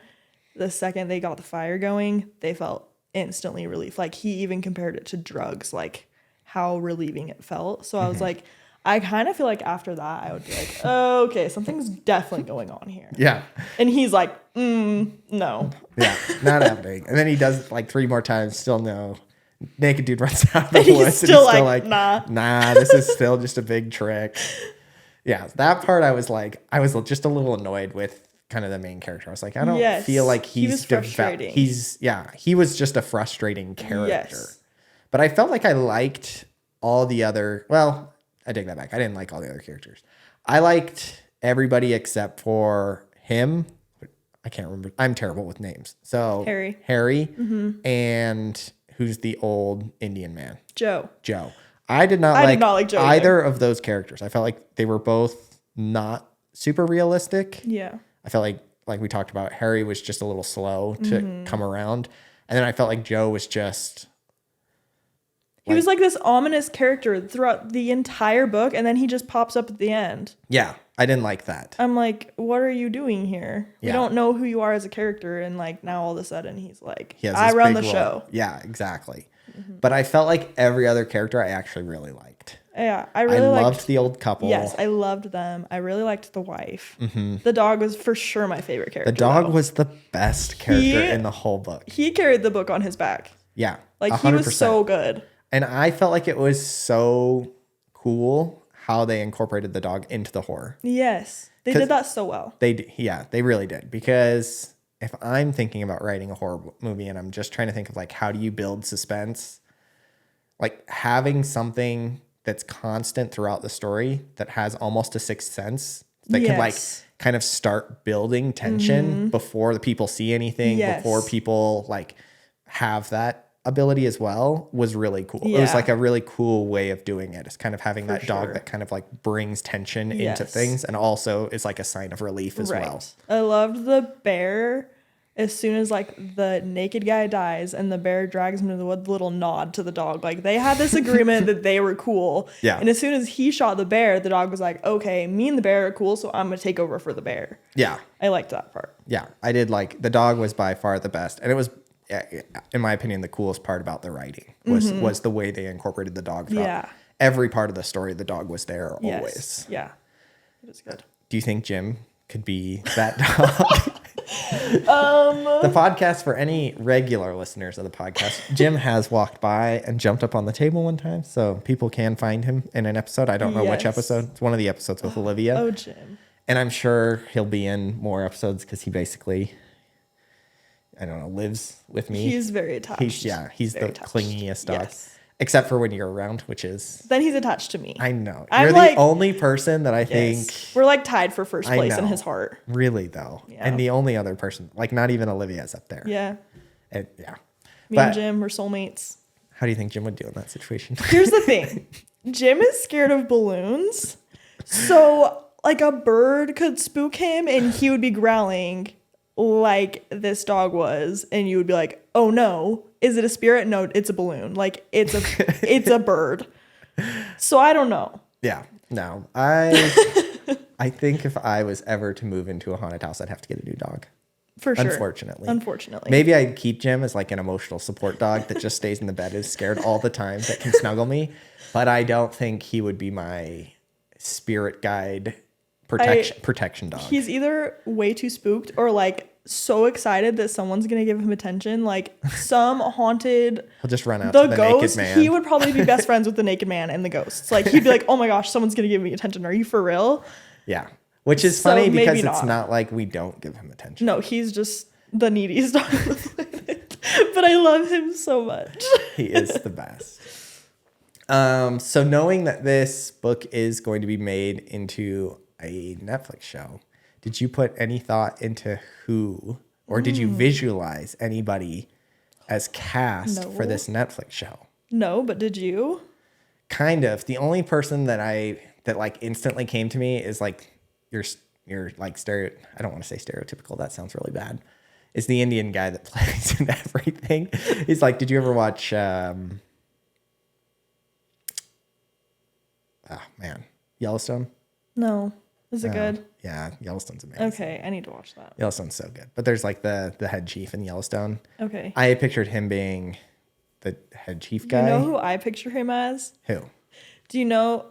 The second they got the fire going, they felt instantly relief. Like he even compared it to drugs, like how relieving it felt. So I was like, I kind of feel like after that, I would be like, oh, okay, something's definitely going on here. Yeah. And he's like, no. Yeah, not happening. And then he does it like 3 more times, still no. Naked dude runs out of the woods. He's still like, nah, this is still just a big trick. Yeah, that part I was just a little annoyed with kind of the main character. I was like, I don't feel like he was frustrating. He was just a frustrating character. Yes. But I felt like I liked all the other, well, I take that back. I didn't like all the other characters. I liked everybody except for him. I can't remember. I'm terrible with names. So Harry. And who's the old Indian man? Joe. I did not like Joe either of those characters. I felt like they were both not super realistic. Yeah. I felt like we talked about, Harry was just a little slow to come around. And then I felt like Joe was just... He was like this ominous character throughout the entire book, and then he just pops up at the end. Yeah, I didn't like that. I'm like, what are you doing here? Yeah. We don't know who you are as a character, and like now all of a sudden he's like, I run the show. Yeah, exactly. But I felt like every other character I actually really liked. Yeah, I loved the old couple. Yes, I loved them. I really liked the wife. The dog was for sure my favorite character. The dog was the best character in the whole book. He carried the book on his back. Yeah, like 100%. He was so good. And I felt like it was so cool how they incorporated the dog into the horror. Yes, they did that so well. They really did. Because if I'm thinking about writing a horror movie and I'm just trying to think of like, how do you build suspense? Like having something that's constant throughout the story that has almost a sixth sense that can like kind of start building tension before the people see anything, before people like have that ability as well was really cool. It was like a really cool way of doing it. It's kind of having that dog that kind of like brings tension into things and also is like a sign of relief as well. I loved the bear as soon as like the naked guy dies and the bear drags him to the wood, the little nod to the dog. Like they had this agreement that they were cool. Yeah. And as soon as he shot the bear, the dog was like, okay, me and the bear are cool, so I'm gonna take over for the bear. Yeah. I liked that part. Yeah. I did like the dog was by far the best. And it was, in my opinion, the coolest part about the writing was the way they incorporated the dog throughout. Yeah. Every part of the story, the dog was there Yes. always. Yeah. It was good. Do you think Jim could be that dog? The podcast, for any regular listeners of the podcast, Jim has walked by and jumped up on the table one time, so people can find him in an episode. I don't know which episode. It's one of the episodes with Olivia. Oh, Jim. And I'm sure he'll be in more episodes because he basically, I don't know, lives with me. He's very attached. He's very the attached. clingiest dog. Yes. Except for when you're around, which is... Then he's attached to me. I know. I'm You're like- the only person that I think... We're like tied for first I place in know. his heart. Really, though. Yeah. And the only other person, like not even Olivia's up there. Yeah. Yeah. Me But and Jim, we're soulmates. how do you think Jim would do in that situation? Here's the thing. Jim is scared of balloons. So like a bird could spook him and he would be growling like this dog was. And you would be like, oh no, is it a spirit? No, it's a balloon. Like it's a bird. So I don't know. Yeah. No. I think if I was ever to move into a haunted house, I'd have to get a new dog. For sure. Unfortunately. Maybe I'd keep Jim as like an emotional support dog that just stays in the bed, is scared all the time, that can snuggle me. But I don't think he would be my spirit guide protection dog. He's either way too spooked or like so excited that someone's gonna give him attention. Like some haunted He'll just run out the to the ghost, naked man. he would probably be best friends with the naked man and the ghosts. Like he'd be like, oh my gosh, someone's gonna give me attention. Are you for real? Yeah. Which is So funny because maybe it's not. not like we don't give him attention. No, he's just the neediest dog on the planet. But I love him so much. He is the best. So knowing that this book is going to be made into a Netflix show, did you put any thought into who, or did you visualize anybody as cast for No. this Netflix show? No, but did you? Kind of. The only person that like instantly came to me is like your like I don't want to say stereotypical. That sounds really bad. Is the Indian guy that plays in everything. He's like, did you ever watch Yellowstone? No. Is it No. good? Yeah, Yellowstone's amazing. Okay, I need to watch that. Yellowstone's so good. But there's like the head chief in Yellowstone. Okay. I pictured him being the head chief guy. You know who I picture him as? Who? Do you know?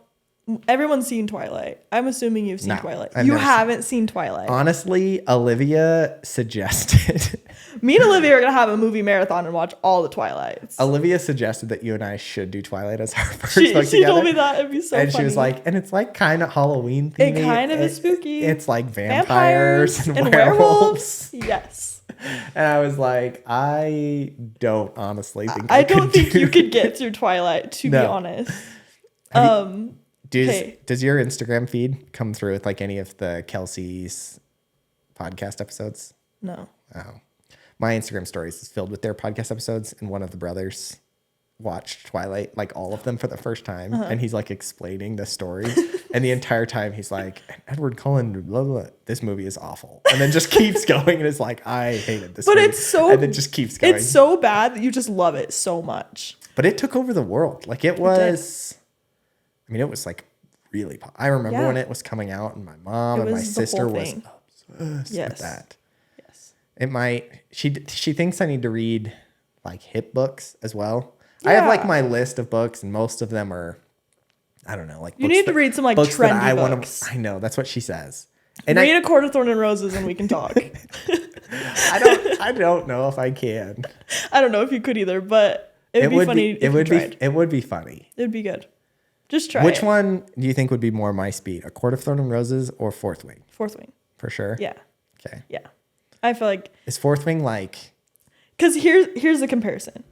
Everyone's seen Twilight. I'm assuming you've seen No, Twilight. I've You never seen haven't seen Twilight. Honestly, Olivia suggested Me and Olivia are gonna have a movie marathon and watch all the Twilights. Olivia suggested that you and I should do Twilight as our first She book told together. me that it'd be so And funny. she was like, and it's like kind of Halloween themed. It kind of is spooky. It's like vampires and werewolves. werewolves. Yes. And I was like, I don't honestly think I don't could think do you could get through Twilight, to be No. honest. Does Okay. your Instagram feed come through with like any of the Kelsey's podcast episodes? No. Oh. My Instagram stories is filled with their podcast episodes, and one of the brothers watched Twilight, like all of them for the first time, and he's like explaining the story, and the entire time he's like, Edward Cullen, blah, blah, blah. This movie is awful, and then just keeps going, and it's like, I hated this But movie. it's so and then just keeps going. It's so bad that you just love it so much. But it took over the world. Like it was, I mean, it was like really, I remember Yeah. when it was coming out, and my mom It and my was the whole sister was thing. obsessed Yes. with that. Yes. It might, she thinks I need to read like hip books as well. I have like Yeah. my list of books, and most of them are, I don't know, like You books need to read some like books that trendy I books. I know, that's what she says. And Read A Court of Thorn and Roses and we can talk. I don't know if I can. I don't know if you could either, but it would be funny if you tried. It would be funny. It would be good. Just try Which it. one do you think would be more my speed? A Court of Thorn and Roses or Fourth Wing? Fourth Wing. For sure. Yeah. Okay. Yeah. I feel like, Is Fourth Wing like, because here's the comparison.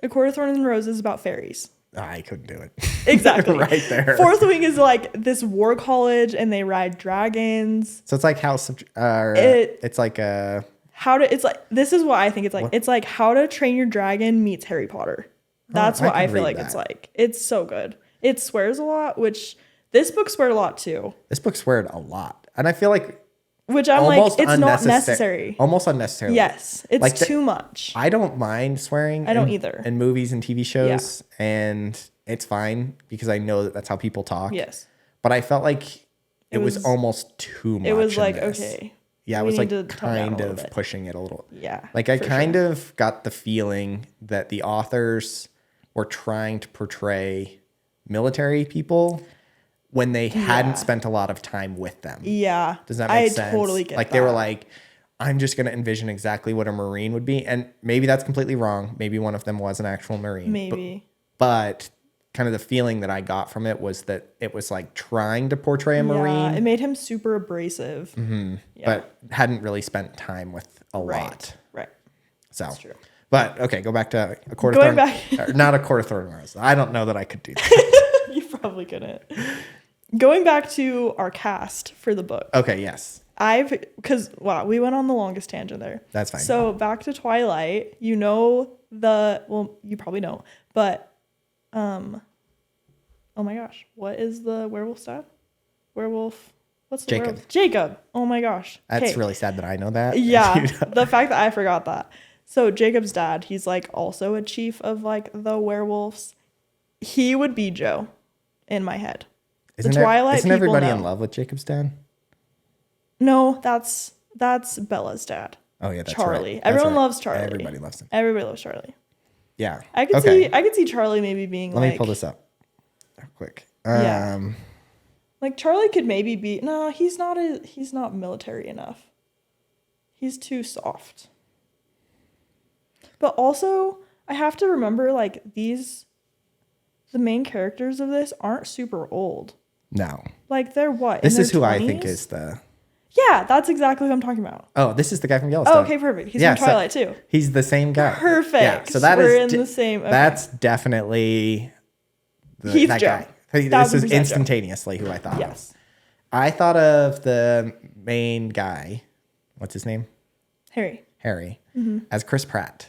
A Court of Thorns and Roses is about fairies. I couldn't do it. Exactly. Right there. Fourth Wing is like this war college and they ride dragons. So it's like House of, it's like a, It's like, this is what I think it's like. What? It's like How to Train Your Dragon meets Harry Potter. That's I what I could feel read like it's that. like. It's so good. It swears a lot, which this book sweared a lot too. this book sweared a lot. And I feel like Which I'm like, it's not necessary. Almost unnecessary. Yes, it's like too much. I don't mind swearing. I don't either. In movies and TV shows, and it's fine because I know that that's how people talk. Yes. But I felt like it was almost too much. It was like, this. Okay. Yeah, it was like kind of pushing it a little. Yeah. Like I kind of got the feeling that the authors were trying to portray military people when they hadn't spent a lot of time with them. Yeah. Does that make sense? I totally get that. They were like, I'm just going to envision exactly what a Marine would be. And maybe that's completely wrong. Maybe one of them was an actual Marine. Maybe. But kind of the feeling that I got from it was that it was like trying to portray a Marine. It made him super abrasive. Mm-hmm. Yeah. But hadn't really spent time with a lot. Right. So. That's true. But, okay, go back to A Court of Thorns. Not A Court of Thorns. I don't know that I could do that. You probably couldn't. Going back to our cast for the book. Okay, yes. We went on the longest tangent there. That's fine. So back to Twilight, you probably know, but, oh my gosh, what is the werewolf's dad? What's the Jacob. werewolf? Jacob. Oh my gosh. That's really sad that I know that. Yeah. The fact that I forgot that. So Jacob's dad, he's like also a chief of like the werewolves. He would be Joe in my head. Isn't everybody in love with Jacob's dad? No, that's Bella's dad. Oh yeah, that's Charlie. Right. Everyone loves Charlie. Everybody loves him. Everybody loves Charlie. Yeah. I could see Charlie maybe being Let me pull this up real quick. Like Charlie could maybe be he's not military enough. He's too soft. But also, I have to remember like the main characters of this aren't super old. No. Like they're what? This is who 20s? I think is the. Yeah, that's exactly who I'm talking about. Oh, this is the guy from Yellowstone. Oh, okay, perfect. He's from Twilight too. He's the same guy. Perfect. Yeah, so we're in the same. Okay. That's definitely that guy. This is instantaneously who I thought of. I thought of the main guy. What's his name? Harry. As Chris Pratt.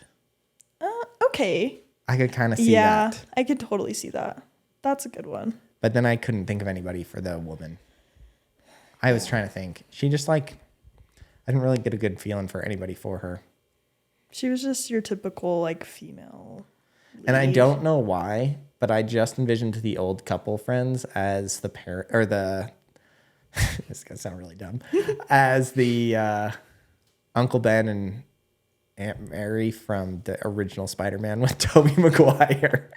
Okay. I could kind of see that. Yeah, I could totally see that. That's a good one. But then I couldn't think of anybody for the woman. I was trying to think. She just like, I didn't really get a good feeling for anybody for her. She was just your typical like female lead. And I don't know why, but I just envisioned the old couple friends as the parent or the. This is gonna sound really dumb. As the Uncle Ben and Aunt Mary from the original Spider-Man with Tobey Maguire.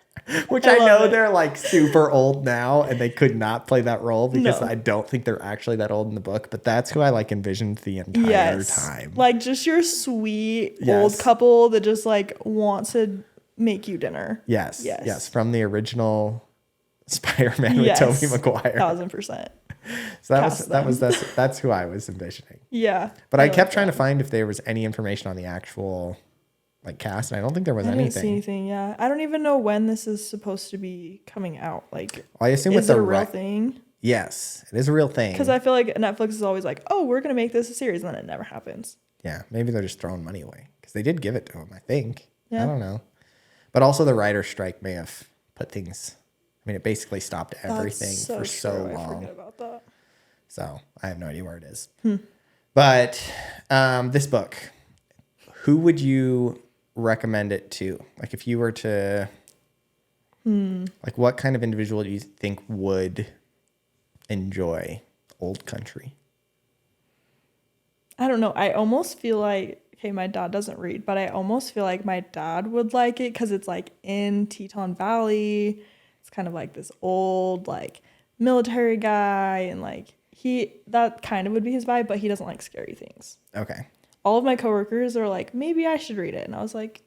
Which I know they're like super old now and they could not play that role because I don't think they're actually that old in the book, but that's who I like envisioned the entire time. Like just your sweet old couple that just like wants to make you dinner. Yes. From the original Spider-Man with Tobey Maguire. 1000%. So that's who I was envisioning. Yeah. But I kept trying to find if there was any information on the actual like cast, and I don't think there was anything. I didn't see anything. Yeah, I don't even know when this is supposed to be coming out. Like, I assume it's a real thing. Yes, it is a real thing. Because I feel like Netflix is always like, "Oh, we're gonna make this a series," and then it never happens. Yeah, maybe they're just throwing money away because they did give it to him. I think. Yeah. I don't know, but also the writer's strike may have put things. I mean, it basically stopped everything for so long. I forget about that. So I have no idea where it is. But this book, who would you recommend it to? Like if you were to, like what kind of individual do you think would enjoy Old Country? I don't know. I almost feel like, okay, my dad doesn't read, but I almost feel like my dad would like it because it's like in Teton Valley. It's kind of like this old like military guy and like that kind of would be his vibe, but he doesn't like scary things. Okay. All of my coworkers are like, maybe I should read it. And I was like,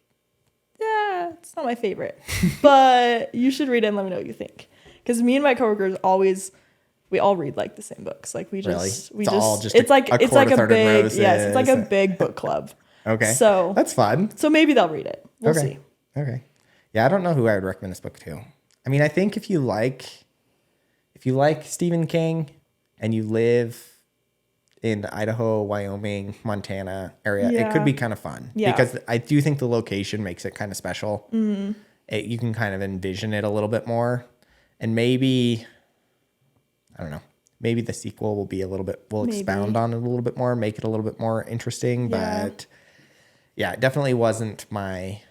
yeah, it's not my favorite, but you should read it and let me know what you think. Because me and my coworkers we all read like the same books. Like it's like a big book club. Okay. So that's fun. So maybe they'll read it. We'll see. Okay. Yeah, I don't know who I would recommend this book to. I mean, I think if you like Stephen King and you live in the Idaho, Wyoming, Montana area, it could be kind of fun. Yeah. Because I do think the location makes it kind of special. Mm-hmm. You can kind of envision it a little bit more. And maybe, I don't know, Maybe the sequel will be we'll Maybe. expound on it a little bit more, make it a little bit more interesting. Yeah. But yeah, it definitely wasn't my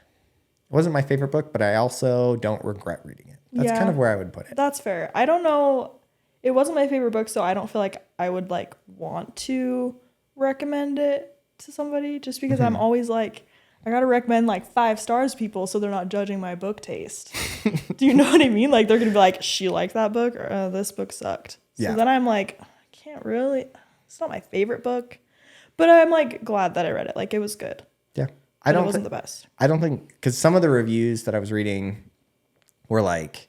favorite book, but I also don't regret reading it. That's kind of where I would put it. That's fair. I don't know. It wasn't my favorite book, so I don't feel like I would like want to recommend it to somebody just because I'm always like, I gotta recommend like 5 stars to people so they're not judging my book taste. Do you know what I mean? Like they're gonna be like, she liked that book, or this book sucked. So then I'm like, I can't really. It's not my favorite book, but I'm like glad that I read it. Like it was good. Yeah, It wasn't the best. I don't think because some of the reviews that I was reading were like,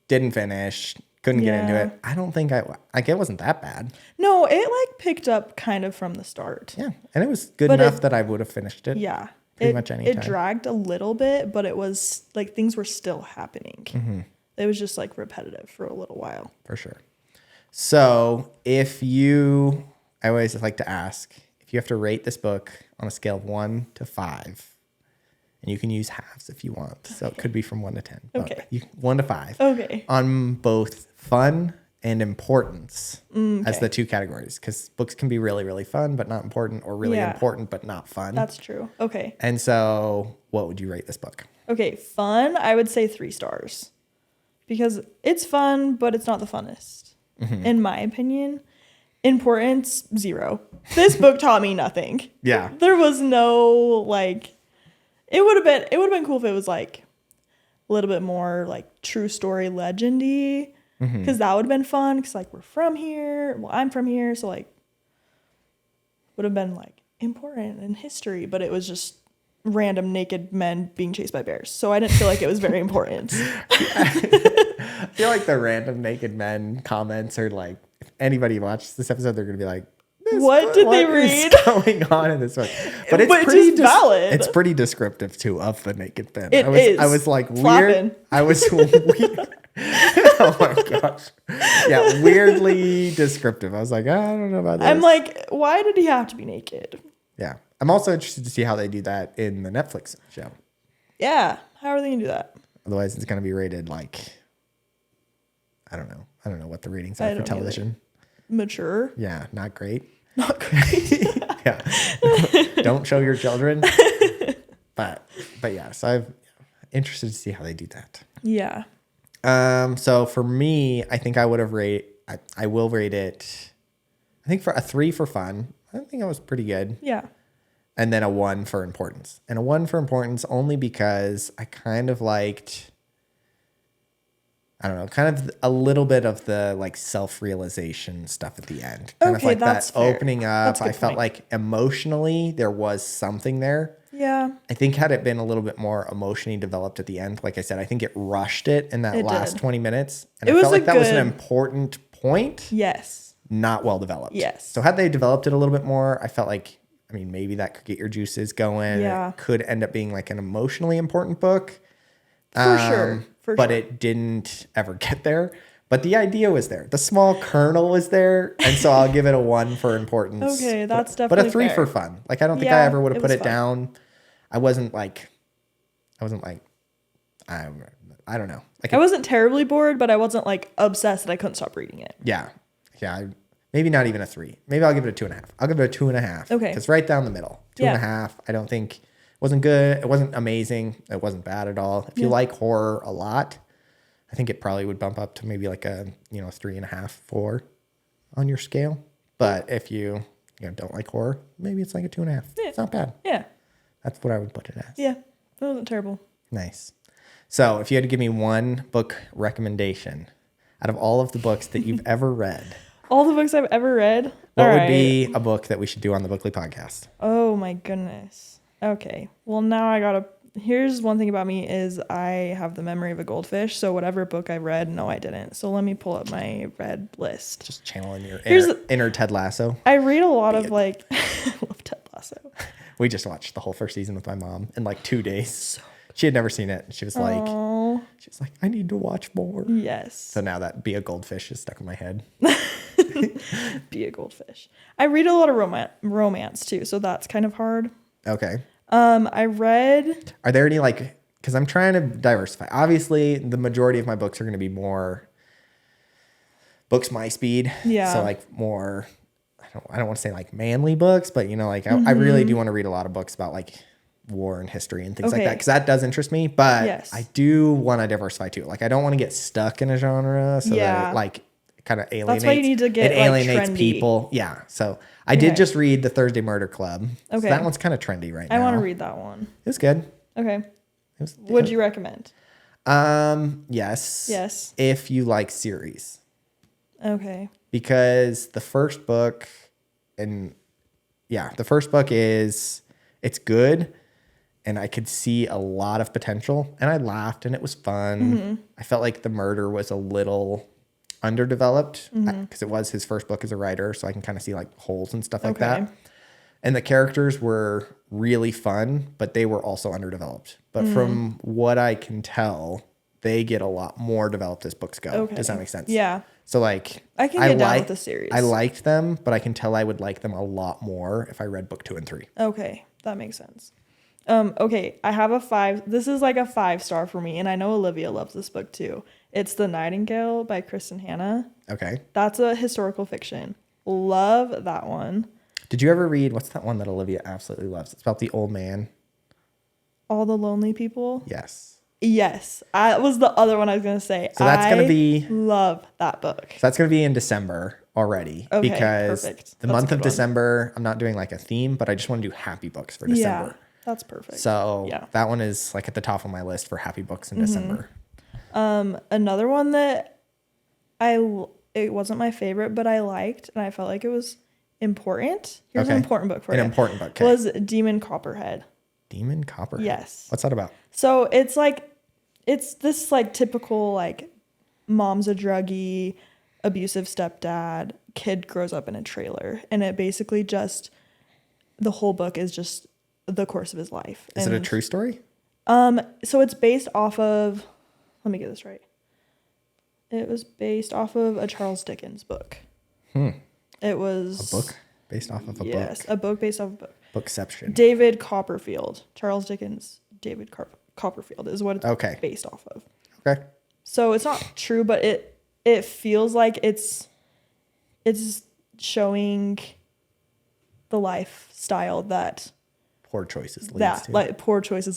didn't finish, couldn't get into it. I don't think it wasn't that bad. No, it like picked up kind of from the start. Yeah, and it was good enough that I would have finished it. Yeah. Pretty much any time. It time. dragged a little bit, but it was like things were still happening. It was just like repetitive for a little while. For sure. So I always like to ask, if you have to rate this book on a scale of 1 to 5, and you can use halves if you want. So it could be from 1 to 10. Okay. 1 to 5. Okay. On both fun and importance as the 2 categories. Because books can be really, really fun, but not important, or really important, but not fun. That's true. Okay. And so what would you rate this book? Okay. Fun, I would say 3 stars. Because it's fun, but it's not the funnest, in my opinion. Importance, 0. This book taught me nothing. Yeah. There was no like. It would have been cool if it was like a little bit more like true story legendy, because that would have been fun. Because like we're from here, well I'm from here, so like would have been like important in history. But it was just random naked men being chased by bears, so I didn't feel like it was very important. I feel like the random naked men comments are like, if anybody watches this episode, they're gonna be like, what did they read? What's going on in this book? But it's Which pretty is valid. It's pretty descriptive too of the naked men. I was like flapping. weird. I was weird. Oh my gosh. Yeah, weirdly descriptive. I was like, I don't know about this. I'm like, why did he have to be naked? Yeah. I'm also interested to see how they do that in the Netflix show. Yeah. How are they gonna do that? Otherwise, it's gonna be rated like, I don't know. I don't know what the ratings are for television. Mature. Yeah, not great. Not great. Yeah. Don't show your children. But yeah, so I'm interested to see how they do that. Yeah. So for me, I think I will rate it, I think for a 3 for fun. I think it was pretty good. Yeah. And then a 1 for importance. And a 1 for importance only because I kind of liked, I don't know, kind of a little bit of the like self-realization stuff at the end. Kind of like that's that fair. opening up. I felt like emotionally there was something there. Yeah. I think had it been a little bit more emotionally developed at the end, like I said, I think it rushed it in that last 20 minutes. And I felt like that was an important point. Yes. Not well developed. Yes. So had they developed it a little bit more, I felt like, I mean, maybe that could get your juices going. Yeah. It could end up being like an emotionally important book. For sure. But it didn't ever get there. But the idea was there. The small kernel was there. And so I'll give it a 1 for importance. Okay, that's But definitely a 3 fair. for fun. Like, I don't think I ever would have put was it fun. down. I wasn't like, I don't know. Like, I wasn't terribly bored, but I wasn't like obsessed that I couldn't stop reading it. Yeah. Maybe not even a 3. Maybe I'll give it a 2.5. I'll give it a 2.5. Okay. It's right down the middle. 2.5. I don't think, it wasn't good. It wasn't amazing. It wasn't bad at all. If you like horror a lot, I think it probably would bump up to maybe like a, 3.5, 4 on your scale. But if you don't like horror, maybe it's like a 2.5. Yeah. It's not bad. Yeah. That's what I would put it as. Yeah. That wasn't terrible. Nice. So if you had to give me one book recommendation out of all of the books that you've ever read, All the books I've ever read. what would be a book that we should do on the Bookly podcast? Oh my goodness. Okay. Well, now here's one thing about me is I have the memory of a goldfish. So whatever book I read, no, I didn't. So let me pull up my read list. Just channeling your Here's inner Ted Lasso. I read a lot of like, I love Ted Lasso. We just watched the whole first season with my mom in like 2 days. She had never seen it. She was like, I need to watch more. Yes. So now that Be a Goldfish is stuck in my head. Be a goldfish. I read a lot of romance too, so that's kind of hard. Okay. I read. Are there any because I'm trying to diversify. Obviously, the majority of my books are going to be more books my speed. Yeah. So like more, I don't want to say like manly books, but you know, like I really do want to read a lot of books about like war and history and things like that, because that does interest me. But I do want to diversify too. Like I don't want to get stuck in a genre so that it like kind of alienates. That's why you need to get, it alienates trendy. people. Yeah. So I did just read The Thursday Murder Club. Okay. So that one's kind of trendy right now. I want to read that one. It was good. Okay. Would you recommend? Yes. Yes. If you like series. Okay. Because the first book is, it's good. And I could see a lot of potential, and I laughed, and it was fun. I felt like the murder was a little underdeveloped because it was his first book as a writer. So I can kind of see like holes and stuff like that. And the characters were really fun, but they were also underdeveloped. But from what I can tell, they get a lot more developed as books go. Okay. Does that make sense? Yeah. So like I can get down with the series. I liked them, but I can tell I would like them a lot more if I read book 2 and 3. Okay. That makes sense. Okay, I have a 5. This is like a 5-star for me, and I know Olivia loves this book too. It's The Nightingale by Kristen Hanna. Okay. That's a historical fiction. Love that one. Did you ever read, what's that one that Olivia absolutely loves? It's about the old man. All the Lonely People? Yes. Yes. That was the other one I was going to say. So that's going to be... love that book. So that's going to be in December already. Okay, because perfect. The month of December, I'm not doing like a theme, but I just want to do happy books for December. Yeah. That's perfect. So that one is like at the top of my list for happy books in December. Another one that it wasn't my favorite, but I liked, and I felt like it was important. Here's an important book for you. An important book. Okay. Was Demon Copperhead. Demon Copperhead? Yes. What's that about? So it's this like typical like mom's a druggie, abusive stepdad, kid grows up in a trailer, and it basically just, the whole book is just the course of his life. Is it a true story? So it's based off of, let me get this right. It was based off of a Charles Dickens book. It was a book based off of a book. Yes, a book based off of a book. Bookception. David Copperfield. Charles Dickens. David Copperfield is what it's based off of. Okay. So it's not true, but it feels like it's showing the lifestyle that poor choices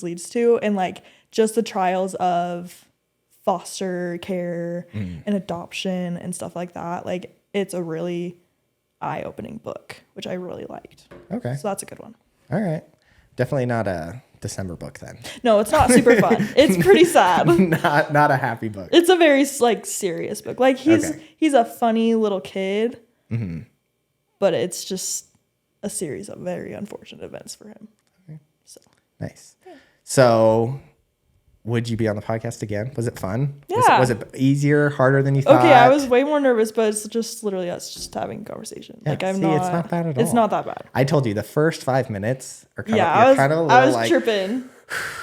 leads to, and like just the trials of foster care and adoption and stuff like that. Like it's a really eye-opening book, which I really liked. Okay. So that's a good one. All right. Definitely not a December book then. No, it's not super fun. It's pretty sad. Not a happy book. It's a very like serious book. Like he's a funny little kid, but it's just a series of very unfortunate events for him. Okay. So nice. Yeah. So would you be on the podcast again? Was it fun? Yeah. Was it easier, harder than you thought? Okay, I was way more nervous, but it's just literally us just having a conversation. Yeah, like it's not bad at all. It's not that bad. I told you the first 5 minutes are kind of I was tripping.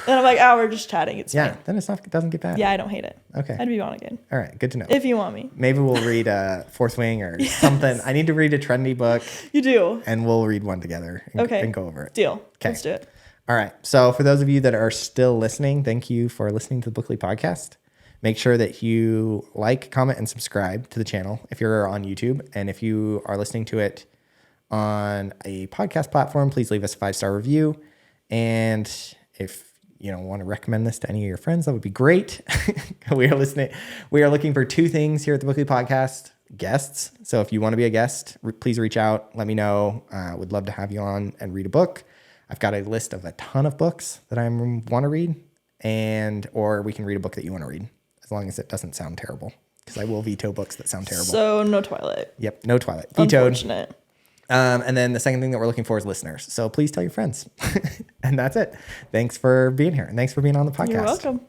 And I'm like, we're just chatting. It's fine. Then it doesn't get bad. Yeah, I don't hate it. Okay. I'd be on again. All right, good to know. If you want me. Maybe we'll read Fourth Wing or something. I need to read a trendy book. You do. And we'll read one together and go over it. Deal. Okay. Let's do it. All right. So for those of you that are still listening, thank you for listening to the Bookly podcast. Make sure that you like, comment, and subscribe to the channel if you're on YouTube. And if you are listening to it on a podcast platform, please leave us a 5-star review. And if you want to recommend this to any of your friends, that would be great. We are looking for 2 things here at the Bookly podcast: guests. So if you want to be a guest, please reach out. Let me know. Would love to have you on and read a book. I've got a list of a ton of books that I want to read, or we can read a book that you want to read, as long as it doesn't sound terrible, because I will veto books that sound terrible. So no Twilight. Yep, no Twilight. Vetoed. Unfortunate. And then the second thing that we're looking for is listeners. So please tell your friends. And that's it. Thanks for being here. And thanks for being on the podcast. You're welcome.